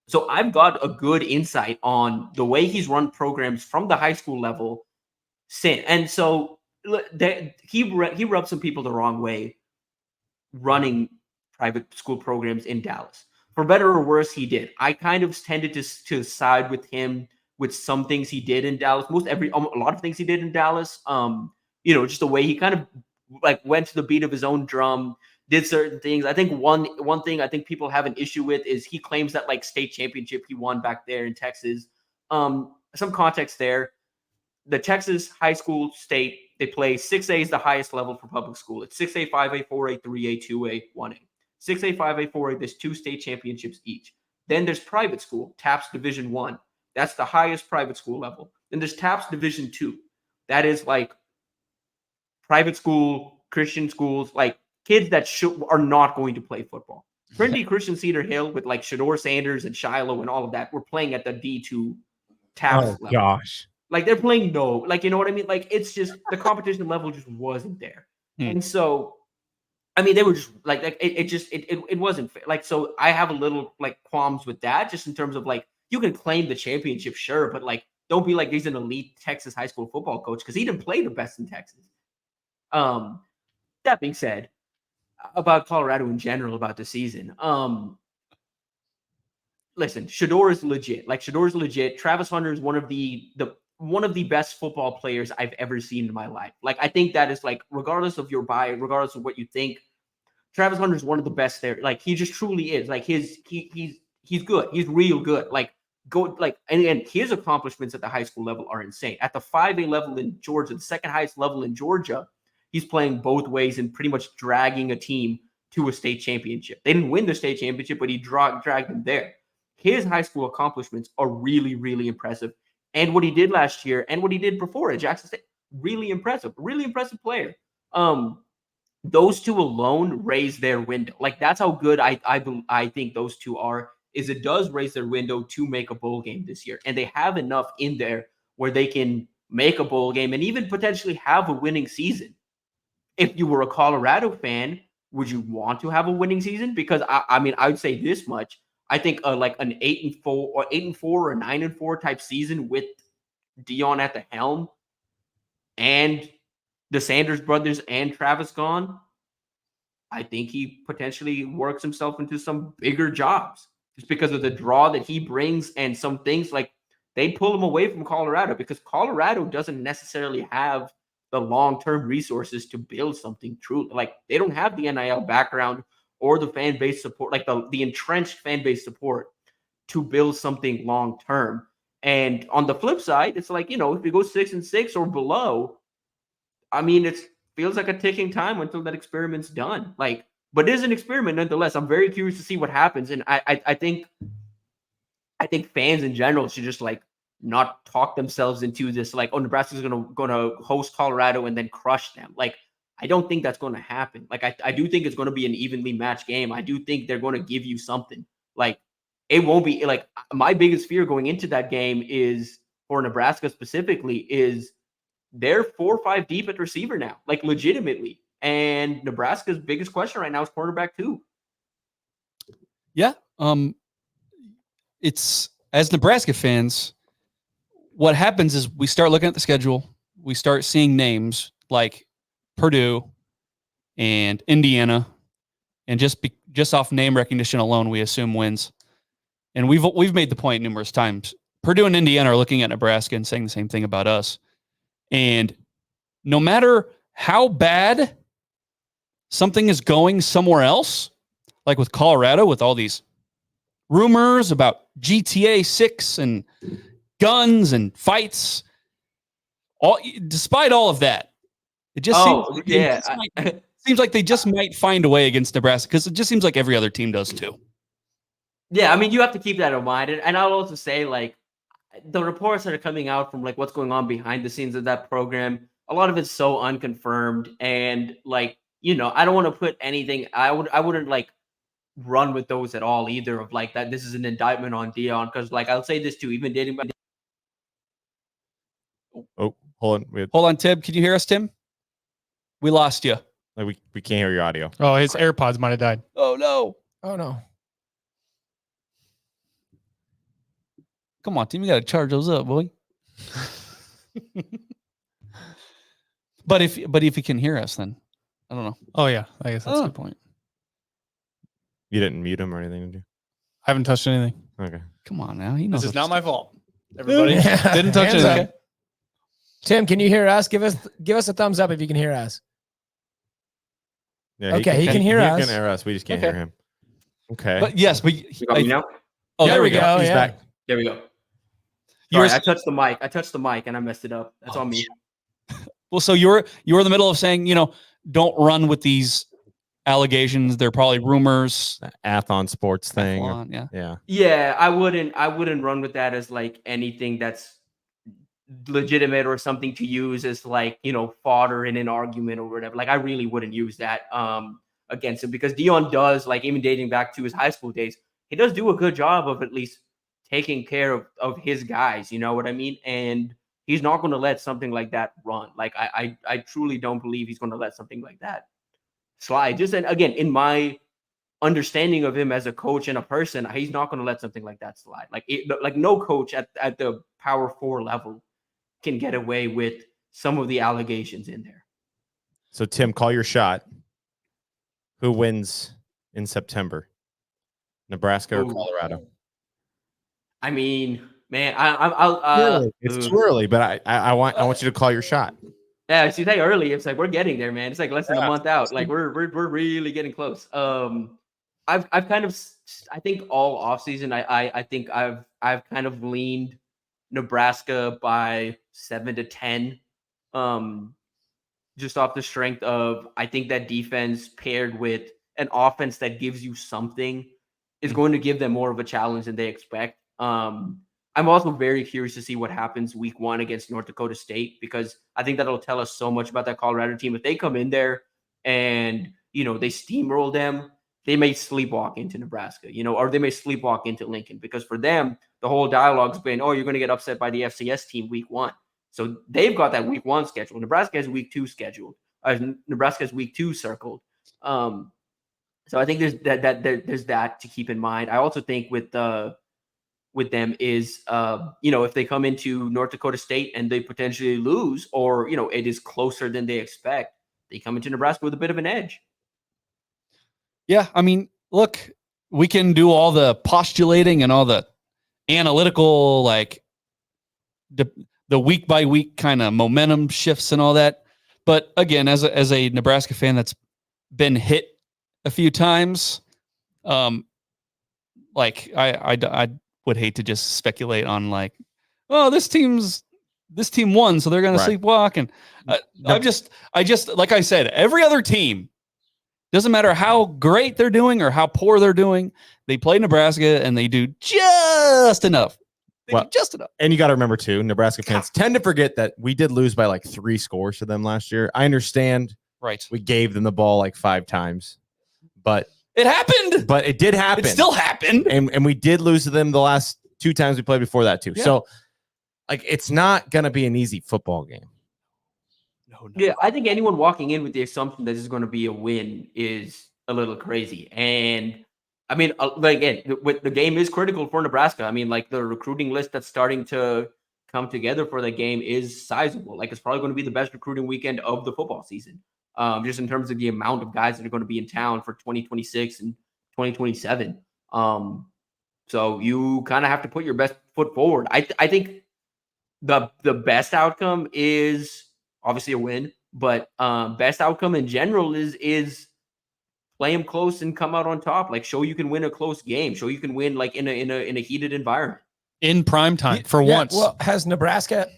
So I've got a good insight on the way he's run programs from the high school level and so he rubbed some people the wrong way running private school programs in Dallas. For better or worse, he did. I kind of tended to side with him with some things he did in Dallas. A lot of things he did in Dallas. Just the way he kind of like went to the beat of his own drum, did certain things. I think one thing I think people have an issue with is he claims that like state championship he won back there in Texas. Some context there. The Texas high school state, they play 6A is the highest level for public school. It's 6A, 5A, 4A, 3A, 2A, 1A. 6A, 5A, 4A, there's 2 state championships each. Then there's private school, TAPS Division 1. That's the highest private school level. Then there's TAPS Division 2. That is like private school, Christian schools, like kids that are not going to play football. Trinity Christian Cedar Hill with like Shador Sanders and Shiloh and all of that, we're playing at the D2 TAPS level. Gosh. Like they're playing you know what I mean? Like it's just the competition level just wasn't there. And so, I mean, they were just like it wasn't fair. Like, so I have a little like qualms with that just in terms of like, you can claim the championship, sure, but like, don't be like he's an elite Texas high school football coach because he didn't play the best in Texas. That being said, about Colorado in general, about the season, listen, Shador is legit. Like Shador is legit. Travis Hunter is one of the best football players I've ever seen in my life. Like, I think that is like, regardless of your bias, regardless of what you think, Travis Hunter is one of the best there. Like, he just truly is. Like, he's good. He's real good. Like, and his accomplishments at the high school level are insane. At the 5A level in Georgia, the second highest level in Georgia, he's playing both ways and pretty much dragging a team to a state championship. They didn't win the state championship, but he dragged them there. His high school accomplishments are really, really impressive. And what he did last year and what he did before at Jackson State, really impressive player. Those two alone raise their window. Like, that's how good I think those two are, is it does raise their window to make a bowl game this year. And they have enough in there where they can make a bowl game and even potentially have a winning season. If you were a Colorado fan, would you want to have a winning season? Because I mean, I would say this much. I think like an 8-4 or 8-4 or 9-4 type season with Dion at the helm and the Sanders brothers and Travis gone, I think he potentially works himself into some bigger jobs just because of the draw that he brings and some things like they pull him away from Colorado because Colorado doesn't necessarily have the long-term resources to build something true. Like, they don't have the NIL background or the fan base support, like the entrenched fan base support to build something long-term. And on the flip side, it's like, you know, if we go 6-6 or below, I mean, it feels like a ticking time until that experiment's done. Like, but it is an experiment nonetheless. I'm very curious to see what happens. And I think fans in general should just like not talk themselves into this, like, oh, Nebraska's gonna host Colorado and then crush them. Like, I don't think that's going to happen. Like, I do think it's going to be an evenly matched game. I do think they're going to give you something. Like, it won't be like my biggest fear going into that game is for Nebraska specifically is they're 4 or 5 deep at receiver now, like legitimately. And Nebraska's biggest question right now is quarterback too. Yeah. It's as Nebraska fans, what happens is we start looking at the schedule. We start seeing names like Purdue and Indiana, and just off name recognition alone, we assume wins. And we've made the point numerous times. Purdue and Indiana are looking at Nebraska and saying the same thing about us. And no matter how bad something is going somewhere else, like with Colorado, with all these rumors about GTA 6 and guns and fights, despite all of that, it just seems like they just might find a way against Nebraska because it just seems like every other team does too. Yeah, I mean, you have to keep that in mind. And I'll also say, like, the reports that are coming out from, like, what's going on behind the scenes of that program, a lot of it's so unconfirmed. And, like, you know, I don't want to put anything, I wouldn't, like, run with those at all either of, like, that this is an indictment on Dion. Because, like, I'll say this too, even dating back. Oh, hold on. Hold on, Tim. Can you hear us, Tim? We lost you. Like we can't hear your audio. Oh, his AirPods might have died. Oh, no. Oh, no. Come on, team, you got to charge those up, boy. But if he can hear us, then I don't know. Oh yeah, I guess that's a Oh. good point. You didn't mute him or anything, did you? I haven't touched anything. Okay. Come on now. He knows This is what not to my fault. Everybody didn't touch Hands anything. up. Tim, can you hear us? Give us a thumbs up if you can hear us. Yeah, Okay, he can hear us. He can hear us. We just can't Okay. hear him. Okay. But yes, but You got me now? oh, There we go. He's Yeah. back. There we go. You were- Sorry, I touched the mic and I messed it up. That's on me. well, so you're in the middle of saying, don't run with these allegations. They're probably rumors. Athon Sports thing. Athlon, yeah. Yeah. Yeah, I wouldn't run with that as like anything that's legitimate or something to use as like, fodder in an argument or whatever. Like I really wouldn't use that against him because Dion does, like even dating back to his high school days, he does do a good job of at least taking care of his guys, you know what I mean? And he's not going to let something like that run. Like I truly don't believe he's going to let something like that slide. Just, and again, in my understanding of him as a coach and a person, he's not going to let something like that slide. Like no coach at the Power 4 level can get away with some of the allegations in there. So Tim, call your shot. Who wins in September? Nebraska or Ooh. Colorado? I mean, man, I'll It's too early, but I want you to call your shot. yeah, see, say early. It's like we're getting there, man. It's like less than a Yeah. month out. Like we're really getting close. I've kind of, I think all offseason, I think I've kind of leaned Nebraska by 7 to 10. Just off the strength of, I think that defense paired with an offense that gives you something is going to give them more of a challenge than they expect. I'm also very curious to see what happens week 1 against North Dakota State, because I think that'll tell us so much about that Colorado team. If they come in there and, they steamroll them, they may sleepwalk into Nebraska, or they may sleepwalk into Lincoln, because for them, the whole dialogue's been, oh, you're going to get upset by the FCS team week 1. So they've got that week 1 scheduled. Nebraska has week 2 scheduled. Nebraska has week 2 circled. So I think there's that to keep in mind. I also think with them is, if they come into North Dakota State and they potentially lose, or, it is closer than they expect, they come into Nebraska with a bit of an edge. Yeah, I mean, look, we can do all the postulating and all the analytical, like the week by week kind of momentum shifts and all that. But again, as a Nebraska fan that's been hit a few times, like I would hate to just speculate on like, oh, this team won, so they're going to sleepwalk. And I just like I said, every other team, doesn't matter how great they're doing or how poor they're doing, they play Nebraska and they do just enough. Just enough. And you got to remember too, Nebraska fans tend to forget that we did lose by like 3 scores to them last year. I understand. Right. We gave them the ball like 5 times, but it happened. But it did happen. It still happened. And we did lose to them the last 2 times we played before that too. Yeah. So like, it's not going to be an easy football game. No. Yeah, I think anyone walking in with the assumption that this is going to be a win is a little crazy. And I mean, again, the game is critical for Nebraska. I mean, like the recruiting list that's starting to come together for the game is sizable. Like it's probably going to be the best recruiting weekend of the football season, just in terms of the amount of guys that are going to be in town for 2026 and 2027. So you kind of have to put your best foot forward. I think the best outcome is obviously a win, but best outcome in general is play them close and come out on top. Like show you can win a close game. Show you can win like in a heated environment. In prime time for once. Well, has Nebraska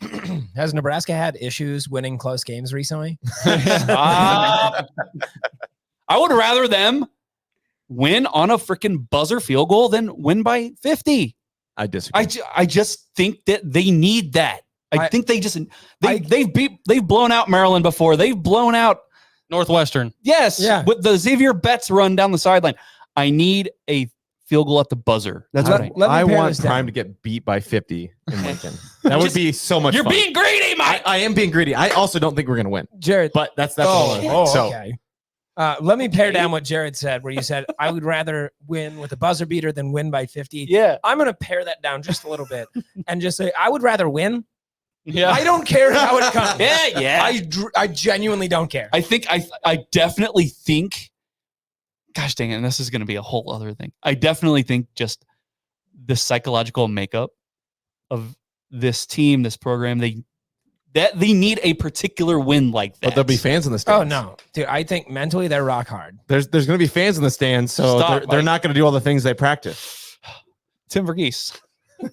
had issues winning close games recently? I would rather them win on a freaking buzzer field goal than win by 50. I disagree. I just think that they need that. I think they've blown out Maryland before. They've blown out Northwestern. Yes. Yeah. With the Xavier Betts run down the sideline. I need a field goal at the buzzer. That's what I want Prime to get beat by 50 in Lincoln. That would be so much You're fun. being greedy, Mike. I am being greedy. I also don't think we're going to win. Jared. But that's okay. so Okay. Let me pare down what Jared said, where you said, I would rather win with a buzzer beater than win by 50. Yeah. I'm going to pare that down just a little bit and just say, I would rather win. Yeah. I don't care how it comes. Yeah. I genuinely don't care. I definitely think, gosh dang it, and this is going to be a whole other thing. I definitely think just the psychological makeup of this team, this program, they need a particular win like that. But there'll be fans in the stands. Oh, no. Dude, I think mentally they're rock hard. There's going to be fans in the stands, so they're not going to do all the things they practice. Tim Verghese.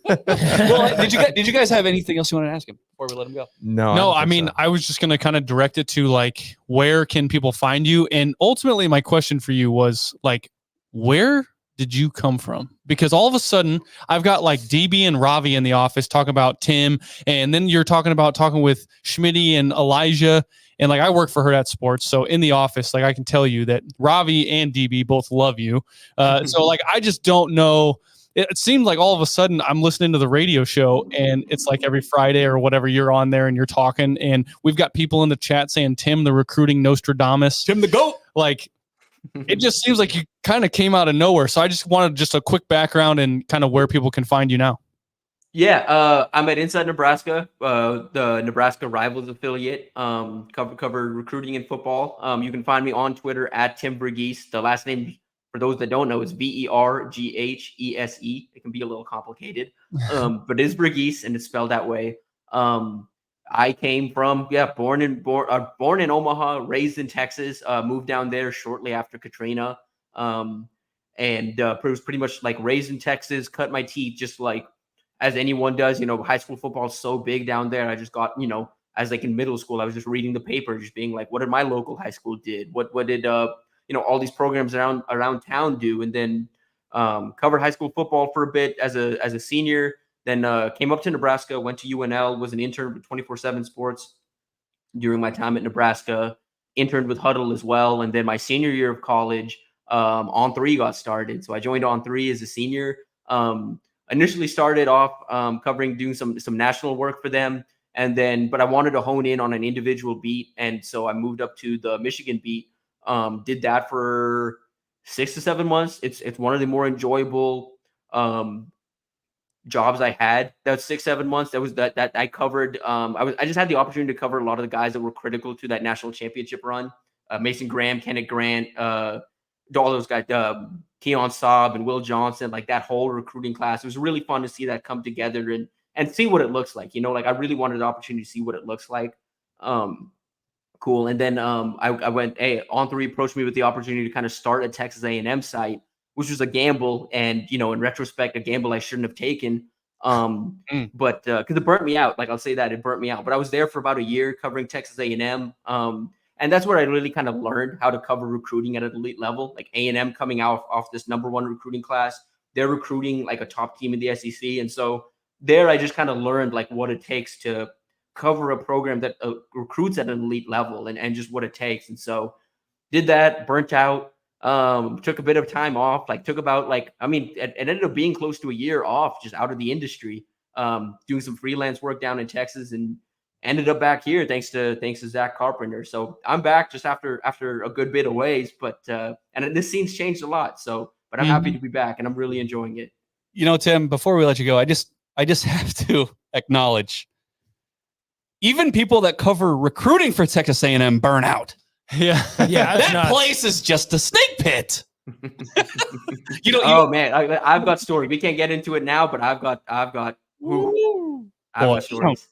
Well, did you guys have anything else you wanted to ask him before we let him go? No, I mean, I was just going to kind of direct it to like, where can people find you? And ultimately my question for you was like, where did you come from? Because all of a sudden I've got like DB and Ravi in the office talking about Tim. And then you're talking with Schmitty and Elijah. And like, I work for Hurrdat Sports. So in the office, like I can tell you that Ravi and DB both love you. So like, I just don't know. It seemed like all of a sudden I'm listening to the radio show and it's like every Friday or whatever you're on there and you're talking and we've got people in the chat saying Tim, the recruiting Nostradamus, Tim the GOAT. Like it just seems like you kind of came out of nowhere. So I just wanted just a quick background and kind of where people can find you now. Yeah, I'm at Inside Nebraska, the Nebraska Rivals affiliate. Cover recruiting and football. You can find me on Twitter at Tim Verghese. The last name, for those that don't know, is Verghese. It can be a little complicated, but it is Verghese and it's spelled that way. I came from born in Omaha, raised in Texas. Moved down there shortly after Katrina, and it was pretty much like raised in Texas. Cut my teeth just like as anyone does. You know, high school football is so big down there. I just got, you know, as like in middle school, I was just reading the paper, just being like, what did my local high school did? What did you know, all these programs around town do? And then covered high school football for a bit as a senior. Then came up to Nebraska, went to UNL, was an intern with 24/7 Sports during my time at Nebraska, interned with Huddle as well. And then my senior year of college, On3 got started. So I joined On3 as a senior. Initially started off doing some national work for them. And then, but I wanted to hone in on an individual beat. And so I moved up to the Michigan beat, did that for 6 to 7 months. It's one of the more enjoyable jobs I had. That 6-7 months that I covered. I just had the opportunity to cover a lot of the guys that were critical to that national championship run. Mason Graham, Kenneth Grant, all those guys, Keon Saab and Will Johnson, like that whole recruiting class. It was really fun to see that come together and see what it looks like. You know, like I really wanted the opportunity to see what it looks like. Cool. And then I went, On3 approached me with the opportunity to kind of start a Texas A&M site, which was a gamble. And, you know, in retrospect, a gamble I shouldn't have taken. But because it burnt me out. Like I'll say that it burnt me out. But I was there for about a year covering Texas A&M. And that's where I really kind of learned how to cover recruiting at an elite level. Like A&M coming out off this #1 recruiting class, they're recruiting like a top team in the SEC. And so there I just kind of learned like what it takes to cover a program that recruits at an elite level and just what it takes. And so did that, burnt out, took a bit of time off, like took about like, I mean, it ended up being close to a year off just out of the industry, doing some freelance work down in Texas and ended up back here thanks to Zach Carpenter. So I'm back just after a good bit of ways, but and this scene's changed a lot. So, but I'm happy to be back and I'm really enjoying it. You know, Tim, before we let you go, I just have to acknowledge even people that cover recruiting for Texas A&M burn out. Yeah. That place is just a snake pit. Man, I've got stories. We can't get into it now, but I've got stories.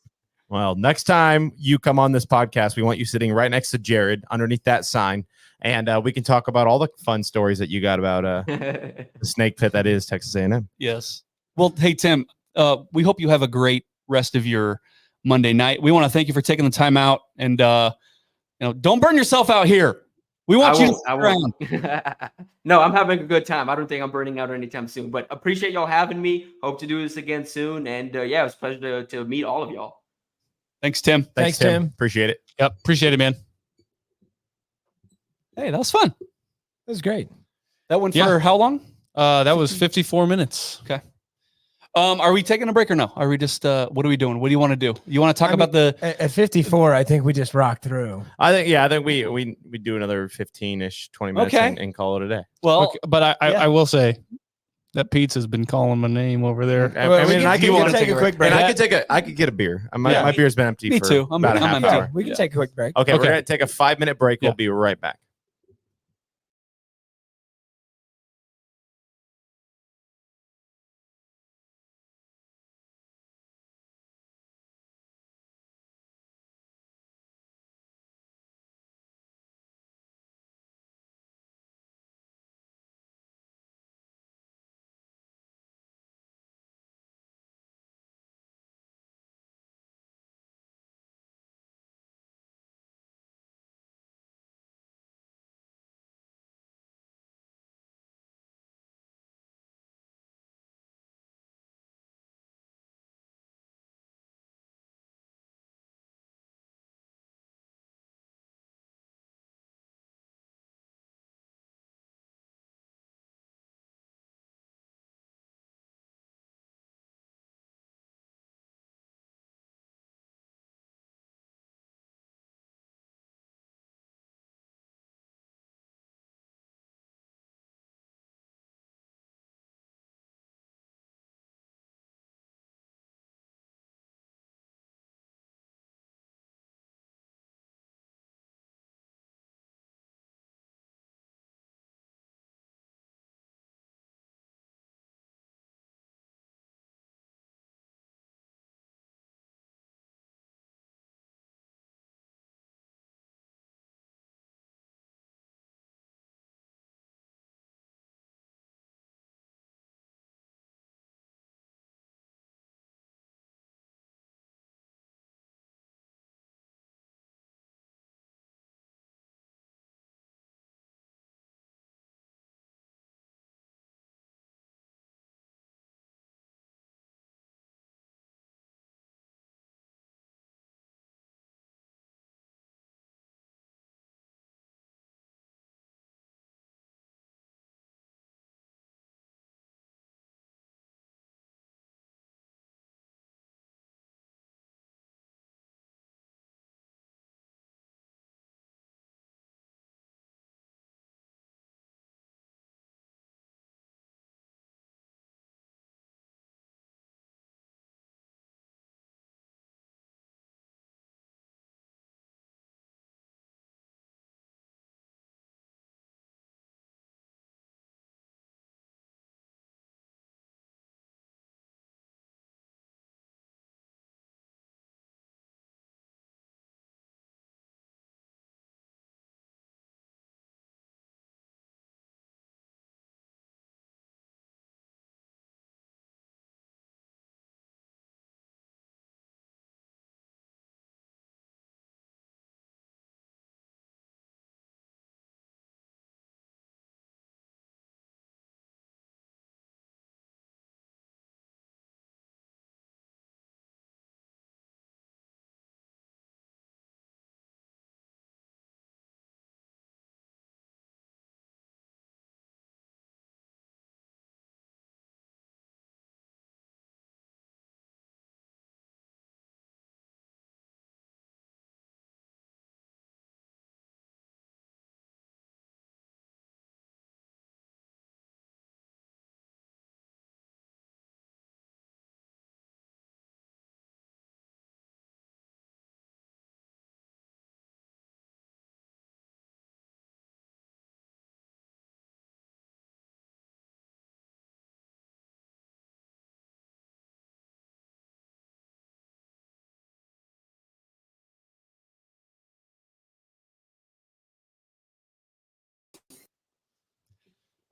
Well, next time you come on this podcast, we want you sitting right next to Jared underneath that sign. And we can talk about all the fun stories that you got about the snake pit that is Texas A&M. Yes. Well, hey, Tim, we hope you have a great rest of your Monday night. We want to thank you for taking the time out and, don't burn yourself out here. We want you to stick around. No, I'm having a good time. I don't think I'm burning out anytime soon, but appreciate y'all having me. Hope to do this again soon. And it was a pleasure to meet all of y'all. Thanks, Tim. Thanks, Tim. Appreciate it. Yep. Appreciate it, man. Hey, that was fun. That was great. That went for how long? That was 54 minutes. Okay. Are we taking a break or no? Are we just what are we doing? What do you want to do? You want to talk about the at 54? I think we just rocked through. I think we do another 15-ish, 20 minutes and call it a day. Well, okay, but I will say that Pizza's been calling my name over there. I mean, I can could take a quick break. And I could get a beer. My beer's been empty Me for too. I'm about a half empty. hour. We can take a quick break. Okay, we're gonna take a 5-minute break. We'll be right back.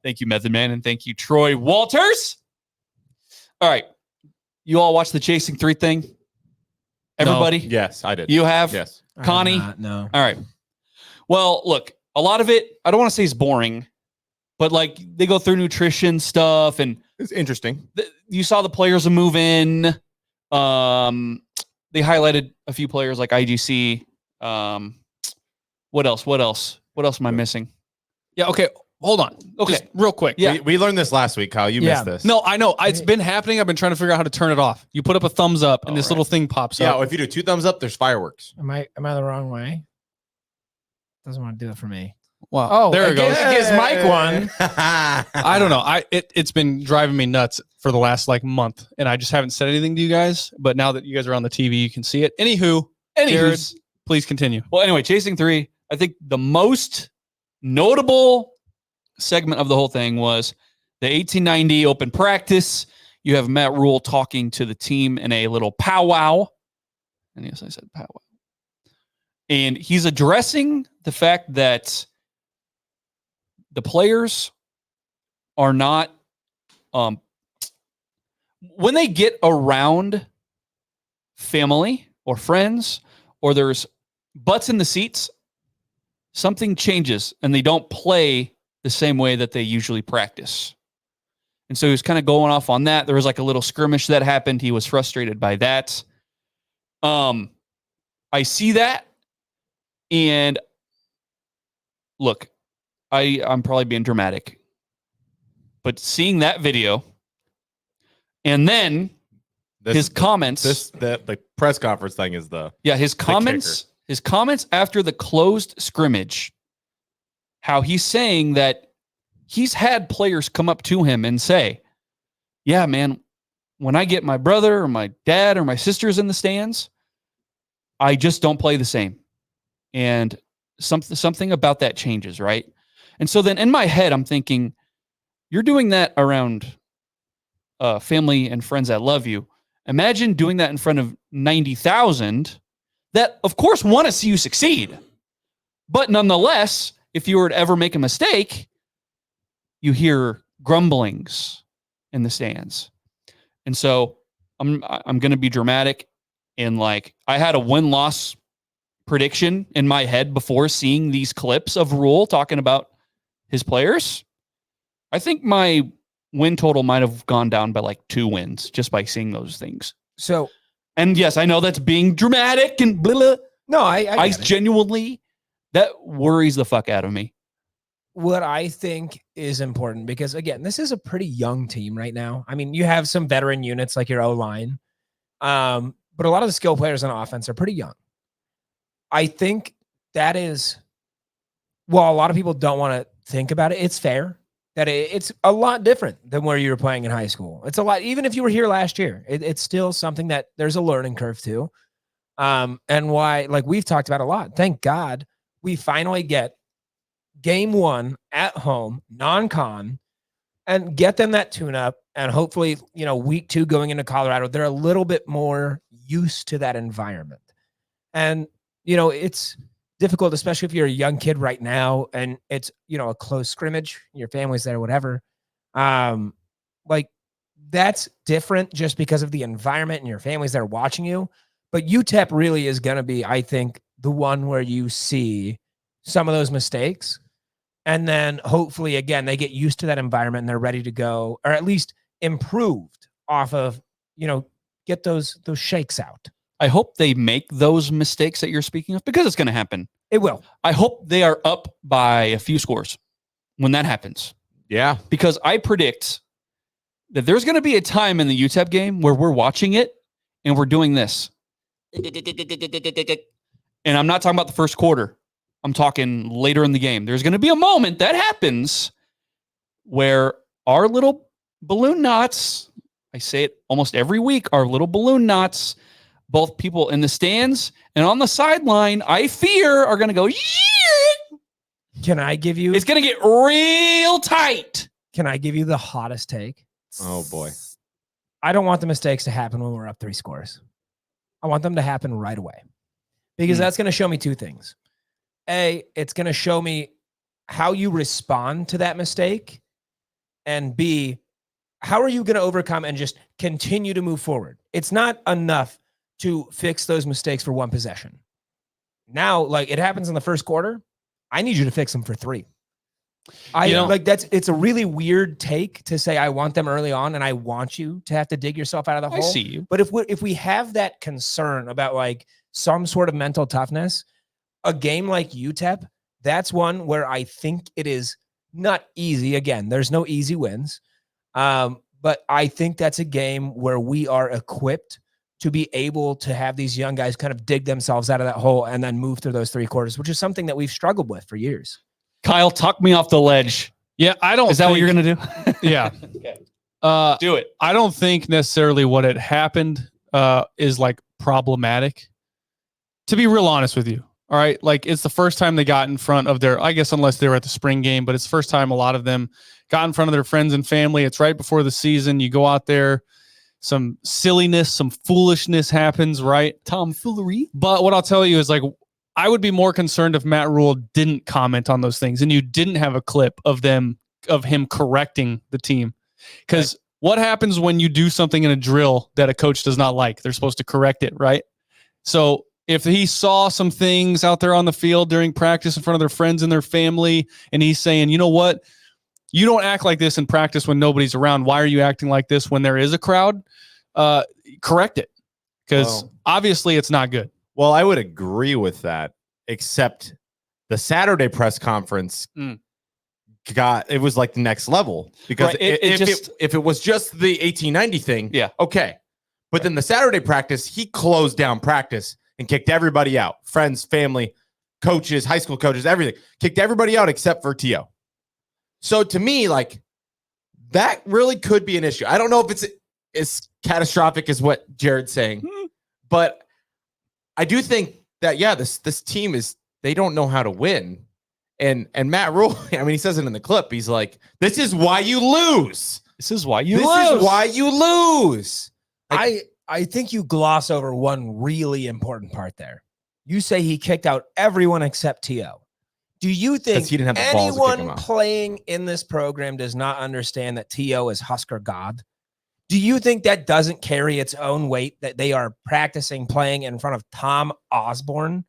Thank you, Method Man, and thank you, Troy Walters. All right. You all watched the Chasing 3 thing? Everybody? No. Yes, I did. You have? Yes. Connie? No. All right. Well, look, a lot of it, I don't want to say is boring, but like they go through nutrition stuff and It's interesting. you saw the players move in. They highlighted a few players like IGC. What else? What else am I missing? Yeah. Okay. hold on. Okay. Just real quick. Yeah. We learned this last week, Kyle. You missed this. No, I know. It's been happening. I've been trying to figure out how to turn it off. You put up a thumbs up and this little thing pops Yeah, up. if you do 2 thumbs up, there's fireworks. Am I the wrong way? Doesn't want to do it for me. Wow. Oh, there it goes. It gives Mike one. I don't know. It's been driving me nuts for the last like month, and I just haven't said anything to you guys. But now that you guys are on the TV, you can see it. Anywho, Jared, please continue. Well, anyway, Chasing 3, I think the most notable segment of the whole thing was the 1890 open practice. You have Matt Rhule talking to the team in a little powwow. And yes, I said powwow. And he's addressing the fact that the players are not, when they get around family or friends, or there's butts in the seats, something changes and they don't play the same way that they usually practice. And so he was kind of going off on that. There was like a little skirmish that happened. He was frustrated by that. I see that. And look, I'm probably being dramatic, but seeing that video and then his comments, the press conference thing is his comments after the closed scrimmage, how he's saying that he's had players come up to him and say, yeah, man, when I get my brother or my dad or my sisters in the stands, I just don't play the same. And something about that changes, right? And so then in my head, I'm thinking, you're doing that around family and friends that love you. Imagine doing that in front of 90,000 that, of course, want to see you succeed. But nonetheless, if you were to ever make a mistake, you hear grumblings in the stands. And so I'm going to be dramatic. And like, I had a win-loss prediction in my head before seeing these clips of Rhule talking about his players. I think my win total might have gone down by like 2 wins just by seeing those things. So, and yes, I know that's being dramatic and blah, blah. No, I genuinely, that worries the fuck out of me. What I think is important, because again, this is a pretty young team right now. I mean, you have some veteran units like your O-line, but a lot of the skill players on offense are pretty young. I think that is, well, a lot of people don't want to think about it. It's fair that it's a lot different than where you were playing in high school. It's a lot, even if you were here last year, it's still something that there's a learning curve to. And why, like we've talked about a lot, thank God we finally get game 1 at home, non-con, and get them that tune-up. And hopefully, week 2 going into Colorado, they're a little bit more used to that environment. And, it's difficult, especially if you're a young kid right now and it's, a close scrimmage, your family's there, whatever. Like that's different just because of the environment and your family's there watching you. But UTEP really is going to be, I think, the one where you see some of those mistakes. And then hopefully, again, they get used to that environment and they're ready to go, or at least improved off of, get those shakes out. I hope they make those mistakes that you're speaking of, because it's going to happen. It will. I hope they are up by a few scores when that happens. Yeah. Because I predict that there's going to be a time in the UTEP game where we're watching it and we're doing this. And I'm not talking about the first quarter. I'm talking later in the game. There's going to be a moment that happens where our little balloon knots, I say it almost every week, our little balloon knots, both people in the stands and on the sideline, I fear are going to go, yeah! Can I give you? It's going to get real tight. Can I give you the hottest take? Oh, boy. I don't want the mistakes to happen when we're up 3 scores. I want them to happen right away, because that's going to show me 2 things. A, it's going to show me how you respond to that mistake. And B, how are you going to overcome and just continue to move forward? It's not enough to fix those mistakes for 1 possession. Now, like it happens in the first quarter, I need you to fix them for 3. It's a really weird take to say I want them early on and I want you to have to dig yourself out of the hole. I see you. But if we have that concern about like some sort of mental toughness, a game like UTEP, that's one where I think it is not easy. Again, there's no easy wins. But I think that's a game where we are equipped to be able to have these young guys kind of dig themselves out of that hole and then move through those 3 quarters, which is something that we've struggled with for years. Kyle, talk me off the ledge. Yeah, I don't. Is that what you're gonna do? Yeah. Okay. Do it. I don't think necessarily what had happened is like problematic. To be real honest with you, all right, like it's the first time they got in front of their, I guess unless they were at the spring game, but it's the first time a lot of them got in front of their friends and family. It's right before the season. You go out there, some silliness, some foolishness happens, right? Tomfoolery. But what I'll tell you is like, I would be more concerned if Matt Rhule didn't comment on those things and you didn't have a clip of him correcting the team. Because what happens when you do something in a drill that a coach does not like? They're supposed to correct it, right? So if he saw some things out there on the field during practice in front of their friends and their family, and he's saying, you know what? You don't act like this in practice when nobody's around. Why are you acting like this when there is a crowd? Correct it. Because obviously it's not good. Well, I would agree with that, except the Saturday press conference it was like the next level. Because Right, if it was just the 1890 thing, okay. But then the Saturday practice, he closed down practice and kicked everybody out. Friends, family, coaches, high school coaches, everything. Kicked everybody out except for T.O. So to me, like, that really could be an issue. I don't know if it's as catastrophic as what Jared's saying, but I do think that, this team they don't know how to win. And Matt Rhule, I mean, he says it in the clip. He's like, this is why you lose. This is why you lose. I think you gloss over one really important part there. You say he kicked out everyone except T.O. Do you think he didn't have the balls to kick him anyone out. playing in this program does not understand that T.O. is Husker God? Do you think that doesn't carry its own weight that they are practicing playing in front of Tom Osborne?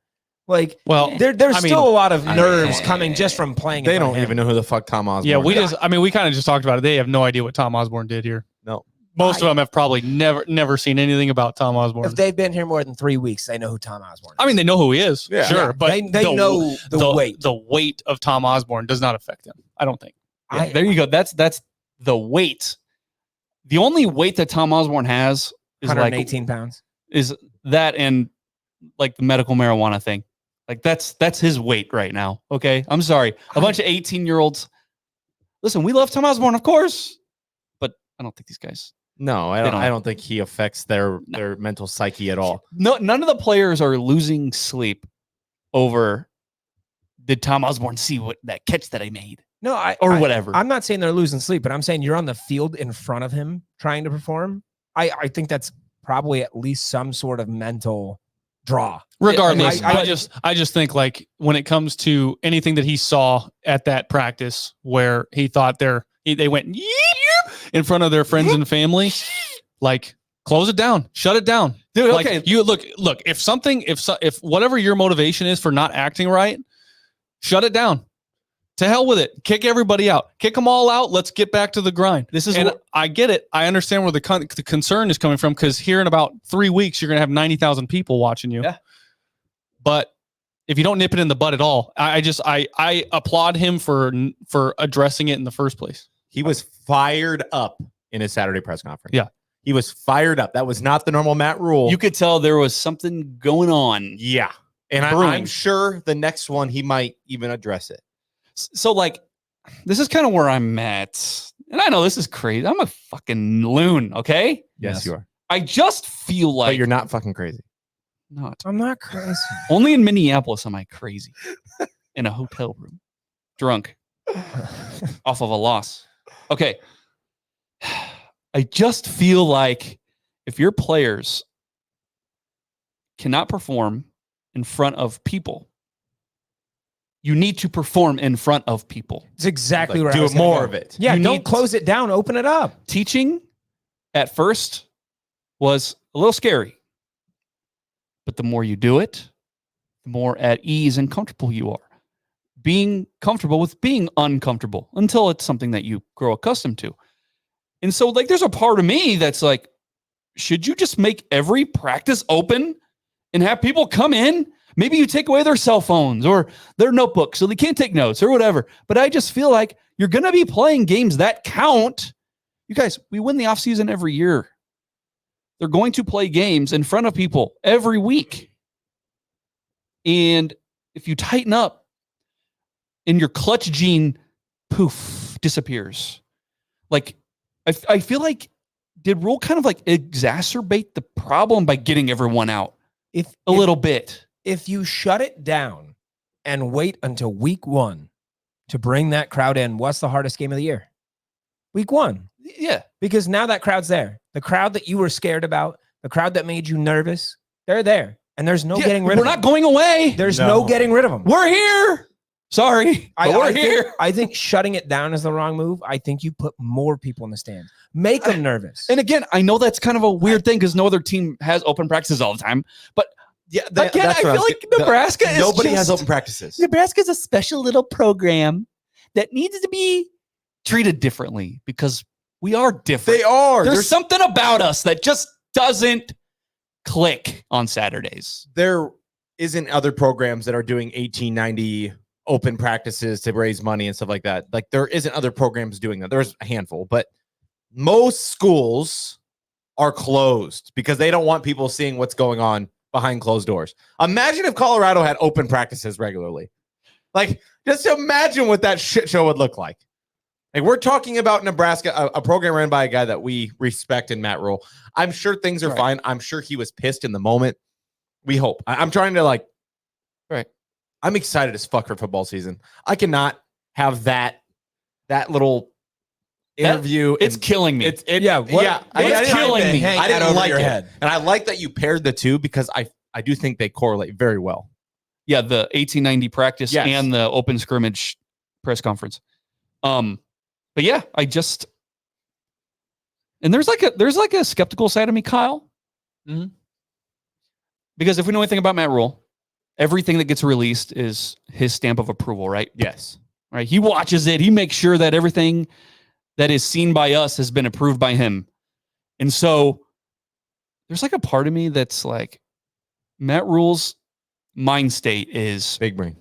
Like, well, there's still a lot of nerves coming just from playing. They don't even know who the fuck Tom Osborne Yeah, is. we kind of just talked about it. They have no idea what Tom Osborne did here. No. Most of them have probably never seen anything about Tom Osborne. If they've been here more than 3 weeks, they know who Tom Osborne is. I mean, they know who he is, Yeah. sure, but they know the weight. The weight of Tom Osborne does not affect them. I don't think. There you go. That's the weight. The only weight that Tom Osborne has is 118 pounds. Is that and like the medical marijuana thing. Like that's his weight right now. Okay. I'm sorry. A bunch of 18-year-olds. Listen, we love Tom Osborne, of course, but I don't think these guys. No, I don't think he affects their mental psyche at all. No, none of the players are losing sleep over did Tom Osborne see what that catch that I made? No, whatever. I'm not saying they're losing sleep, but I'm saying you're on the field in front of him trying to perform. I think that's probably at least some sort of mental draw. Regardless, I just think like when it comes to anything that he saw at that practice where he thought they went in front of their friends and family, like close it down, shut it down, dude. Like, okay, you look if whatever your motivation is for not acting right, shut it down. To hell with it. Kick everybody out. Kick them all out. Let's get back to the grind. I get it. I understand where the concern is coming from because here in about 3 weeks, you're going to have 90,000 people watching you. Yeah. But if you don't nip it in the bud at all, I applaud him for addressing it in the first place. He was fired up in his Saturday press conference. Yeah. He was fired up. That was not the normal Matt Rhule. You could tell there was something going on. Yeah. And I'm sure the next one he might even address it. So, like, this is kind of where I'm at. And I know this is crazy. I'm a fucking loon, okay? Yes, you are. I just feel like... But you're not fucking crazy. Not. I'm not crazy. Only in Minneapolis am I crazy. In a hotel room. Drunk. Off of a loss. Okay. I just feel like if your players cannot perform in front of people, you need to perform in front of people. It's exactly like, where do I was more go. of it. Yeah, You don't need close it down. Open it up. Teaching at first was a little scary, but the more you do it, the more at ease and comfortable you are. Being comfortable with being uncomfortable until it's something that you grow accustomed to. And so, like, there's a part of me that's like, should you just make every practice open and have people come in Maybe you take away their cell phones or their notebooks so they can't take notes or whatever. But I just feel like you're going to be playing games that count. You guys, we win the offseason every year. They're going to play games in front of people every week. And if you tighten up and your clutch gene, poof, disappears. Like, I feel like, did Rhule kind of like exacerbate the problem by getting everyone out a little bit? If you shut it down and wait until week 1 to bring that crowd in, what's the hardest game of the year? Week 1. Yeah. Because now that crowd's there. The crowd that you were scared about, the crowd that made you nervous, they're there. And there's no getting rid of them. We're not going away. There's no getting rid of them. We're here. Sorry, but we're here. I think shutting it down is the wrong move. I think you put more people in the stands. Make them nervous. And again, I know that's kind of a weird thing because no other team has open practices all the time. But Yeah, again, I feel like Nebraska is nobody just, has open practices. Nebraska's a special little program that needs to be treated differently because we are different. They are. There's something about us that just doesn't click on Saturdays. There isn't other programs that are doing 1890 open practices to raise money and stuff like that. Like there isn't other programs doing that. There's a handful, but most schools are closed because they don't want people seeing what's going on behind closed doors. Imagine if Colorado had open practices regularly. Like, just imagine what that shit show would look like. Like, we're talking about Nebraska, a program ran by a guy that we respect in Matt Rhule. I'm sure things are fine. I'm sure he was pissed in the moment. We hope. I'm trying to I'm excited as fuck for football season. I cannot have that little interview. It's killing me. It's killing me. I didn't like it. And I like that you paired the two because I do think they correlate very well. Yeah, the 1890 practice and the open scrimmage press conference. But yeah, and there's like a skeptical side of me, Kyle. Mm-hmm. Because if we know anything about Matt Rhule, everything that gets released is his stamp of approval, right? Yes. Right. He watches it. He makes sure that everything that is seen by us has been approved by him. And so there's like a part of me that's like, Matt Rhule's mind state is big brain.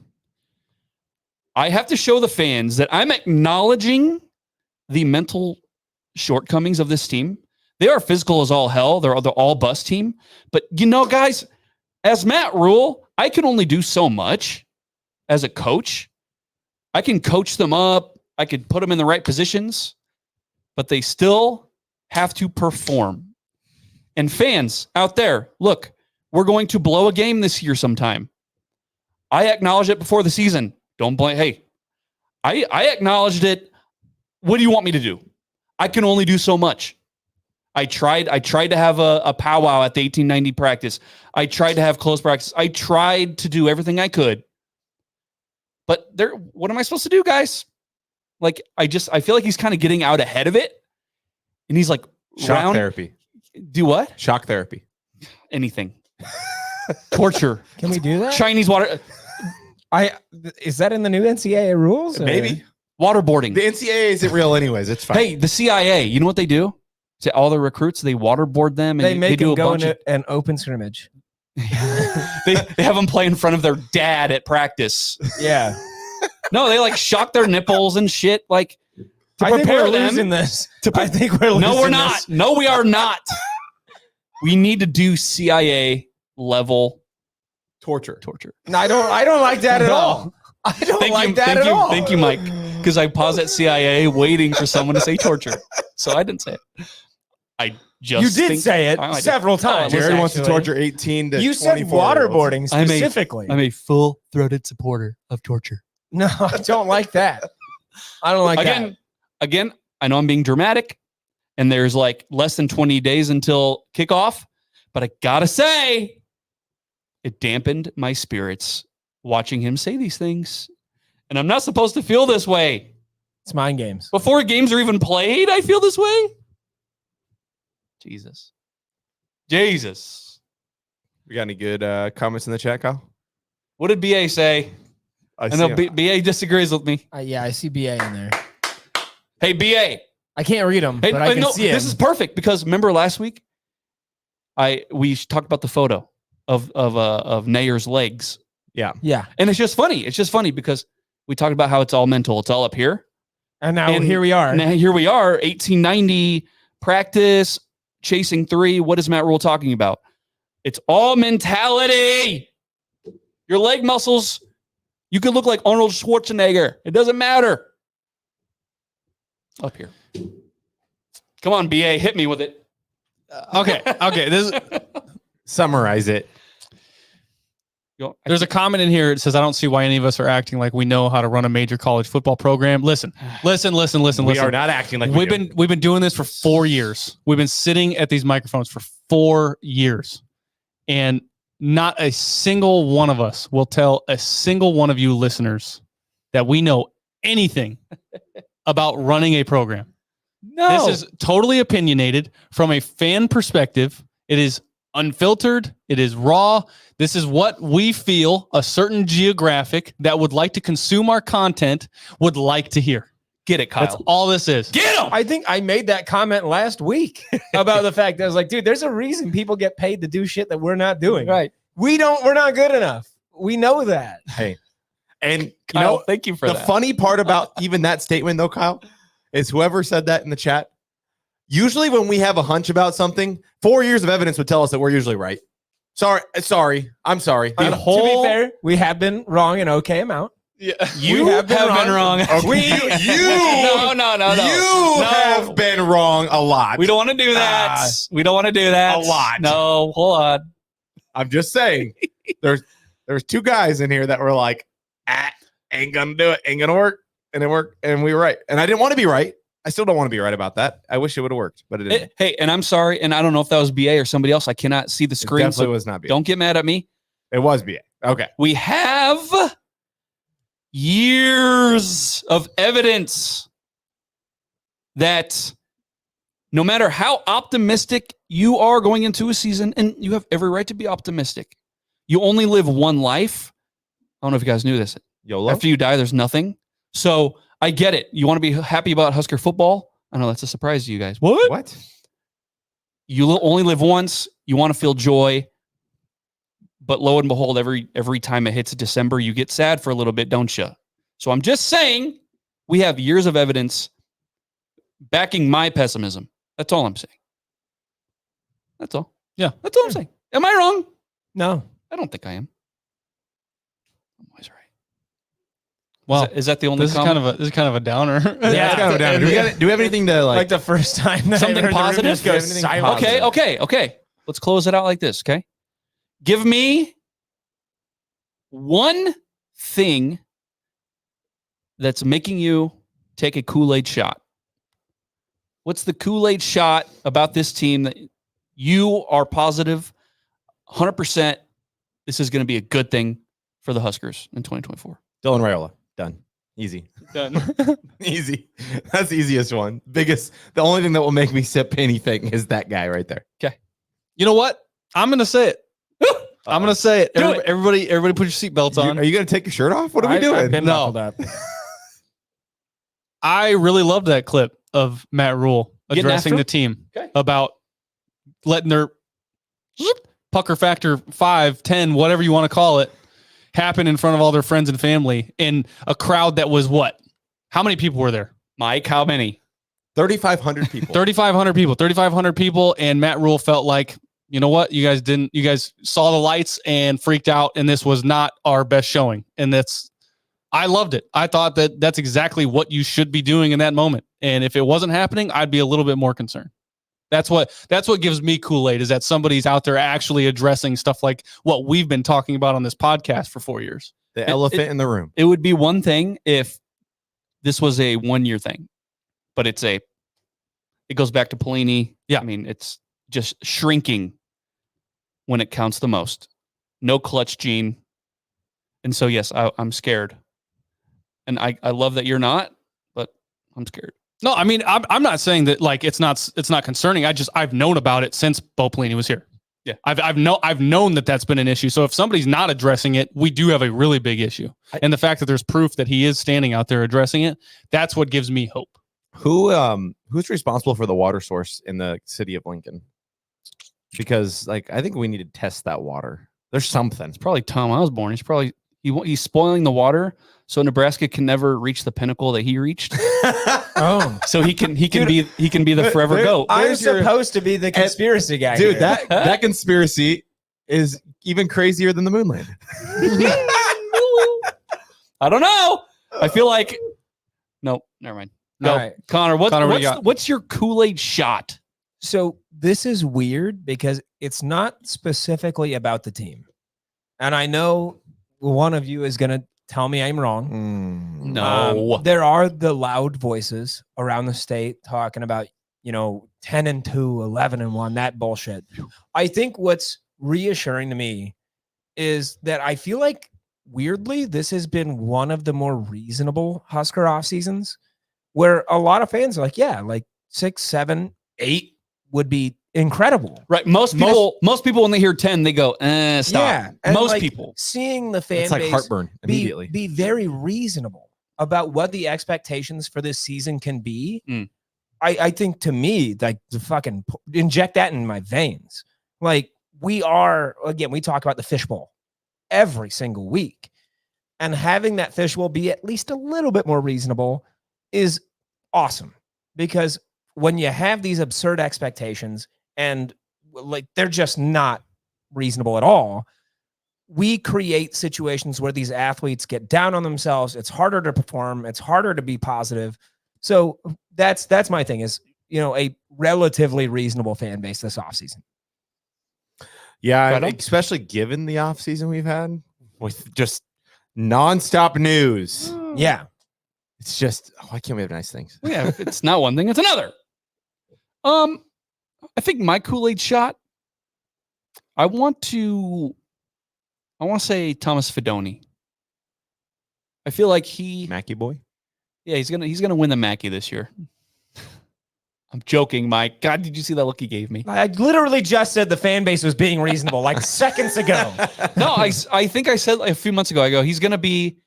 I have to show the fans that I'm acknowledging the mental shortcomings of this team. They are physical as all hell. They're the all bus team. But guys, as Matt Rhule, I can only do so much as a coach. I can coach them up. I could put them in the right positions, but they still have to perform. And fans out there, look, we're going to blow a game this year sometime. I acknowledged it before the season. Don't blame. Hey, I acknowledged it. What do you want me to do? I can only do so much. I tried to have a powwow at the 1890 practice. I tried to have close practice. I tried to do everything I could. But what am I supposed to do, guys? Like, I feel like he's kind of getting out ahead of it. And he's like, shock therapy. Do what? Shock therapy. Anything. Torture. Can we do that? Chinese water. Is that in the new NCAA rules? Or? Maybe. Waterboarding. The NCAA isn't real anyways. It's fine. Hey, the CIA, you know what they do? To all the recruits, they waterboard them. And they make do them a go bunch into an open scrimmage. they have them play in front of their dad at practice. Yeah. No, they like shock their nipples and shit. Like, to I think prepare we're them. losing this. I think we're losing. No, we're not. This. No, we are not. We need to do CIA level torture. No, I don't like that at all. I don't like that at all. Thank you, Mike. Because I paused at CIA waiting for someone to say torture. So I didn't say it. I just You did say it several times. Jared wants to torture 18 to 24. You said waterboarding specifically. I'm a full-throated supporter of torture. No, I don't like that. I don't like that. Again, I know I'm being dramatic, and there's like less than 20 days until kickoff, but I gotta say, it dampened my spirits watching him say these things. And I'm not supposed to feel this way. It's mind games. Before games are even played, I feel this way. Jesus. We got any good comments in the chat, Kyle? What did BA say? I know BA disagrees with me. Yeah, I see BA in there. Hey, BA. I can't read them, but I can see it. This is perfect because remember last week, we talked about the photo of Nayer's legs. Yeah. Yeah. And it's just funny. It's just funny because we talked about how it's all mental. It's all up here. And now here we are. Now here we are, 1890 practice, chasing 3. What is Matt Rhule talking about? It's all mentality. Your leg muscles, you could look like Arnold Schwarzenegger. It doesn't matter. Up here. Come on, BA, hit me with it. Okay. This Summarize it. There's a comment in here. It says, I don't see why any of us are acting like we know how to run a major college football program. Listen. We are not acting like we've been doing this for 4 years. We've been sitting at these microphones for 4 years. And not a single one of us will tell a single one of you listeners that we know anything about running a program. No. This is totally opinionated from a fan perspective. It is unfiltered. It is raw. This is what we feel a certain geographic that would like to consume our content would like to hear. Get it, Kyle. That's all this is. Get him. I think I made that comment last week about the fact that I was like, dude, there's a reason people get paid to do shit that we're not doing. Right. We're not good enough. We know that. Hey, and Kyle, thank you for the that. funny part about even that statement, though, Kyle, is whoever said that in the chat. Usually, when we have a hunch about something, 4 years of evidence would tell us that we're usually right. Sorry. I'm sorry. To be fair, we have been wrong an okay amount. Yeah. You have been wrong. Okay, you No. You have been wrong a lot. We don't want to do that. We don't want to do that. A lot. No, hold on. I'm just saying. There's 2 guys in here that were like, ain't gonna do it, ain't gonna work, and it worked, and we were right. And I didn't want to be right. I still don't want to be right about that. I wish it would have worked, but it didn't. Hey, and I'm sorry, and I don't know if that was BA or somebody else. I cannot see the screen. It definitely was not BA. Don't get mad at me. It was BA. Okay. We have years of evidence that no matter how optimistic you are going into a season, and you have every right to be optimistic, you only live one life. I don't know if you guys knew this. YOLO? After you die, there's nothing. So I get it. You want to be happy about Husker football? I know that's a surprise to you guys. What? You only live once. You want to feel joy. But lo and behold, every time it hits December, you get sad for a little bit, don't you? So I'm just saying we have years of evidence backing my pessimism. That's all I'm saying. That's all. Yeah. That's all I'm saying. Am I wrong? No. I don't think I am. I'm always right. Well, is that the only this is kind of a downer. Yeah, it's kind of a downer. Do we have anything to Like the first time that something I heard the room positive? just go Anything silent. positive? Okay. Let's close it out like this, okay? Give me one thing that's making you take a Kool-Aid shot. What's the Kool-Aid shot about this team that you are positive 100% this is going to be a good thing for the Huskers in 2024? Dylan Raiola. Done. Easy. Done. Easy. That's the easiest one. The only thing that will make me sip anything is that guy right there. Okay. You know what? I'm going to say it. I'm going to say it. Do it. Everybody put your seatbelts on. Are you going to take your shirt off? What are we doing? I've been No. buckled up. I really loved that clip of Matt Rhule Getting addressing after the him? team Okay. about letting their pucker factor 5, 10, whatever you want to call it, happen in front of all their friends and family in a crowd that was what? How many people were there? Mike, how many? 3,500 people. 3,500 people. And Matt Rhule felt like, you know what? You guys saw the lights and freaked out, and this was not our best showing. And I loved it. I thought that's exactly what you should be doing in that moment. And if it wasn't happening, I'd be a little bit more concerned. That's what gives me Kool-Aid, is that somebody's out there actually addressing stuff like what we've been talking about on this podcast for 4 years. The elephant in the room. It would be one thing if this was a 1-year thing, but it goes back to Pelini. Yeah. I mean, it's just shrinking when it counts the most. No clutch gene. And so, yes, I'm scared. And I love that you're not, but I'm scared. No, I mean, I'm not saying that like it's not concerning. I've known about it since Bo Pelini was here. Yeah. I've known that that's been an issue. So if somebody's not addressing it, we do have a really big issue. And the fact that there's proof that he is standing out there addressing it, that's what gives me hope. Who's responsible for the water source in the city of Lincoln? Because I think we need to test that water. There's something. It's probably Tom Osborne. He's spoiling the water so Nebraska can never reach the pinnacle that he reached. So he can be the forever goat. I'm supposed to be the conspiracy guy, dude. here. That conspiracy is even crazier than the moon landing. I don't know. I feel like no, never mind. Go, right. Connor. what do you got? What's your Kool-Aid shot? So this is weird because it's not specifically about the team. And I know one of you is going to tell me I'm wrong. No. There are the loud voices around the state talking about, 10-2, 11-1, that bullshit. I think what's reassuring to me is that I feel like weirdly, this has been one of the more reasonable Husker off seasons where a lot of fans are like, yeah, like 6, 7, 8 would be incredible. Right. Most people when they hear 10, they go, stop. Yeah. And Most like, people. seeing the fan It's like base heartburn immediately. be very reasonable about what the expectations for this season can be. I think to me, like the fucking inject that in my veins. Like we talk about the fishbowl every single week, and having that fishbowl be at least a little bit more reasonable is awesome, because when you have these absurd expectations and like they're just not reasonable at all, we create situations where these athletes get down on themselves. It's harder to perform. It's harder to be positive. So that's my thing is, a relatively reasonable fan base this offseason. Yeah, especially given the offseason we've had with just nonstop news. Yeah. It's just, why can't we have nice things? Yeah, if it's not one thing, it's another. I think my Kool-Aid shot, I want to say Thomas Fidone. I feel like Mackey boy? Yeah, he's gonna win the Mackey this year. I'm joking, Mike. God, did you see that look he gave me? I literally just said the fan base was being reasonable like seconds ago. No, I think I said a few months ago, I go, he's going to be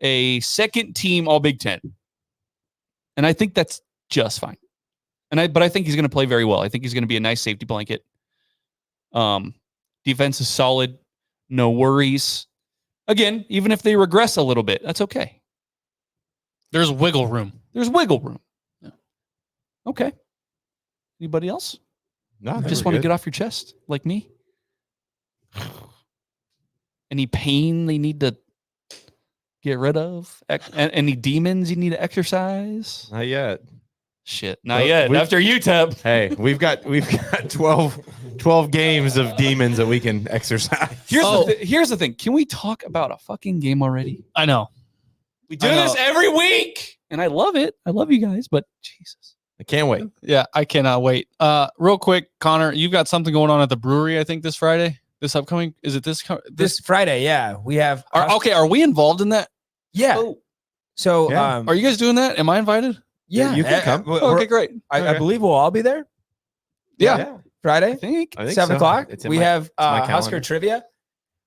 a second team All Big Ten. And I think that's just fine. But I think he's going to play very well. I think he's going to be a nice safety blanket. Defense is solid. No worries. Again, even if they regress a little bit, that's okay. There's wiggle room. There's wiggle room. Yeah. Okay. Anybody else? No, Just want to get off your chest like me? Any pain they need to get rid of? Any demons you need to exercise? Not yet. Shit, not yet. After UTEP. Hey, we've got 12 games of demons that we can exercise. Here's the thing. Can we talk about a fucking game already? I know. We do this every week, and I love it. I love you guys, but Jesus. I can't wait. Yeah, I cannot wait. Real quick, Connor, you've got something going on at the brewery, I think, this Friday. This upcoming, is it this Friday? Yeah, we have. Are we involved in that? Yeah. Oh. So, are you guys doing that? Am I invited? Yeah, you can come. Okay, great. I believe we'll all be there. Yeah. Friday. I think 7 o'clock. We have Husker trivia.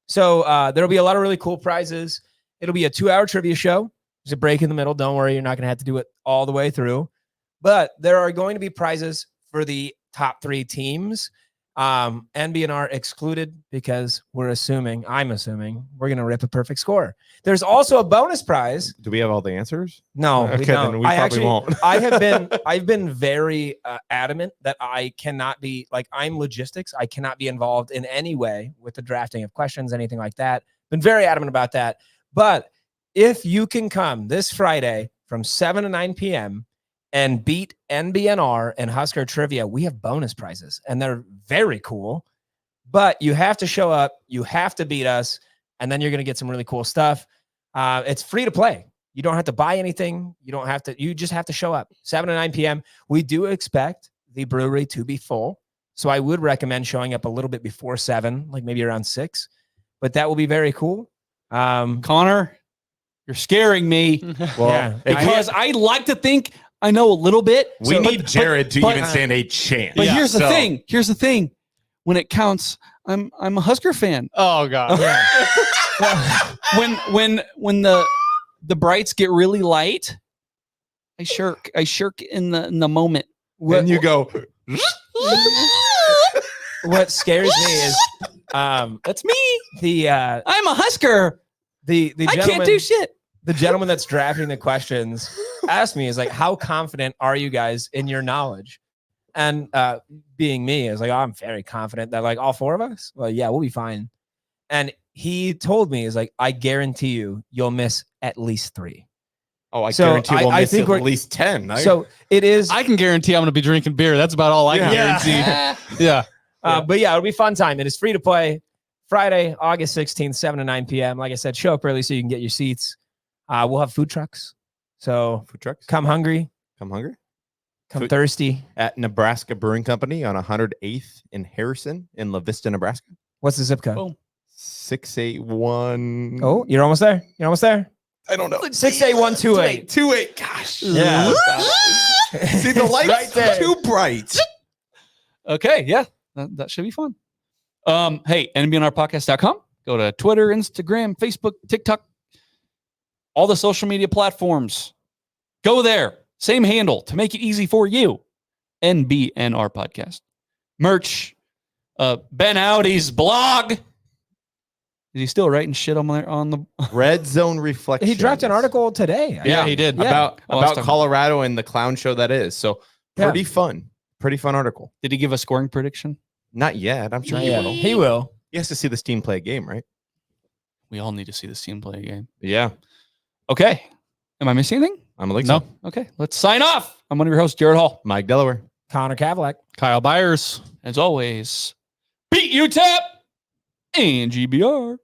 So there'll be a lot of really cool prizes. It'll be a 2-hour trivia show. There's a break in the middle. Don't worry, you're not going to have to do it all the way through. But there are going to be prizes for the top 3 teams. NBNR excluded because I'm assuming we're going to rip a perfect score. There's also a bonus prize. Do we have all the answers? No, okay, we don't. then we probably won't. I've been very adamant that I cannot be I'm logistics. I cannot be involved in any way with the drafting of questions, anything like that. Been very adamant about that. But if you can come this Friday from 7 to 9 p.m. and beat NBNR and Husker Trivia, we have bonus prizes, and they're very cool. But you have to show up, you have to beat us, and then you're going to get some really cool stuff. It's free to play. You don't have to buy anything. You just have to show up. 7 to 9 p.m. We do expect the brewery to be full, so I would recommend showing up a little bit before 7, like maybe around 6. But that will be very cool. Connor, you're scaring me. Well, because I like to think I know a little bit. We need Jared to even stand a chance. But here's the thing. Here's the thing. When it counts, I'm a Husker fan. Oh God. when the brights get really light, I shirk in the moment. When you go. What scares me is That's me. The I'm a Husker. the I gentleman, can't do shit. the gentleman that's drafting the questions asked me, is like, how confident are you guys in your knowledge? And being me, I was like, oh, I'm very confident that like all four of us, well, yeah, we'll be fine. And he told me, is like, I guarantee you'll miss at least 3. Oh, I So guarantee we'll I miss think at we're- least 10. So it is, I can guarantee I'm going to be drinking beer. That's about all I can guarantee. Yeah. but yeah, it'll be fun time. It is free to play Friday, August 16th, 7 to 9 p.m. Like I said, show up early so you can get your seats. We'll have food trucks. So Food trucks. come hungry, Come hungry. come Food- thirsty. At Nebraska Brewing Company on 108th in Harrison in La Vista, Nebraska. What's the zip code? Boom. 681. Oh, you're almost there. You're almost there. I don't know. 68128. 28. Gosh. Yeah. See, the light's Right there. too bright. Okay, yeah, that should be fun. Hey, NBNRPodcast.com. Go to Twitter, Instagram, Facebook, TikTok, all the social media platforms. Go there. Same handle to make it easy for you. NBNR Podcast. Merch. Ben Audi's blog. Is he still writing shit on the Red Zone Reflection. He dropped an article today. Yeah, he did. Yeah. About Colorado and the clown show that is. So pretty fun. Pretty fun article. Did he give a scoring prediction? Not yet. I'm sure Not he yet. will. He will. He has to see this team play a game, right? We all need to see this team play a game. Yeah. Okay. Am I missing anything? I'm Alexa. No. Okay. Let's sign off. I'm one of your hosts, Jared Hall. Mike Delaware. Connor Cavalack. Kyle Byers. As always, beat UTEP and GBR.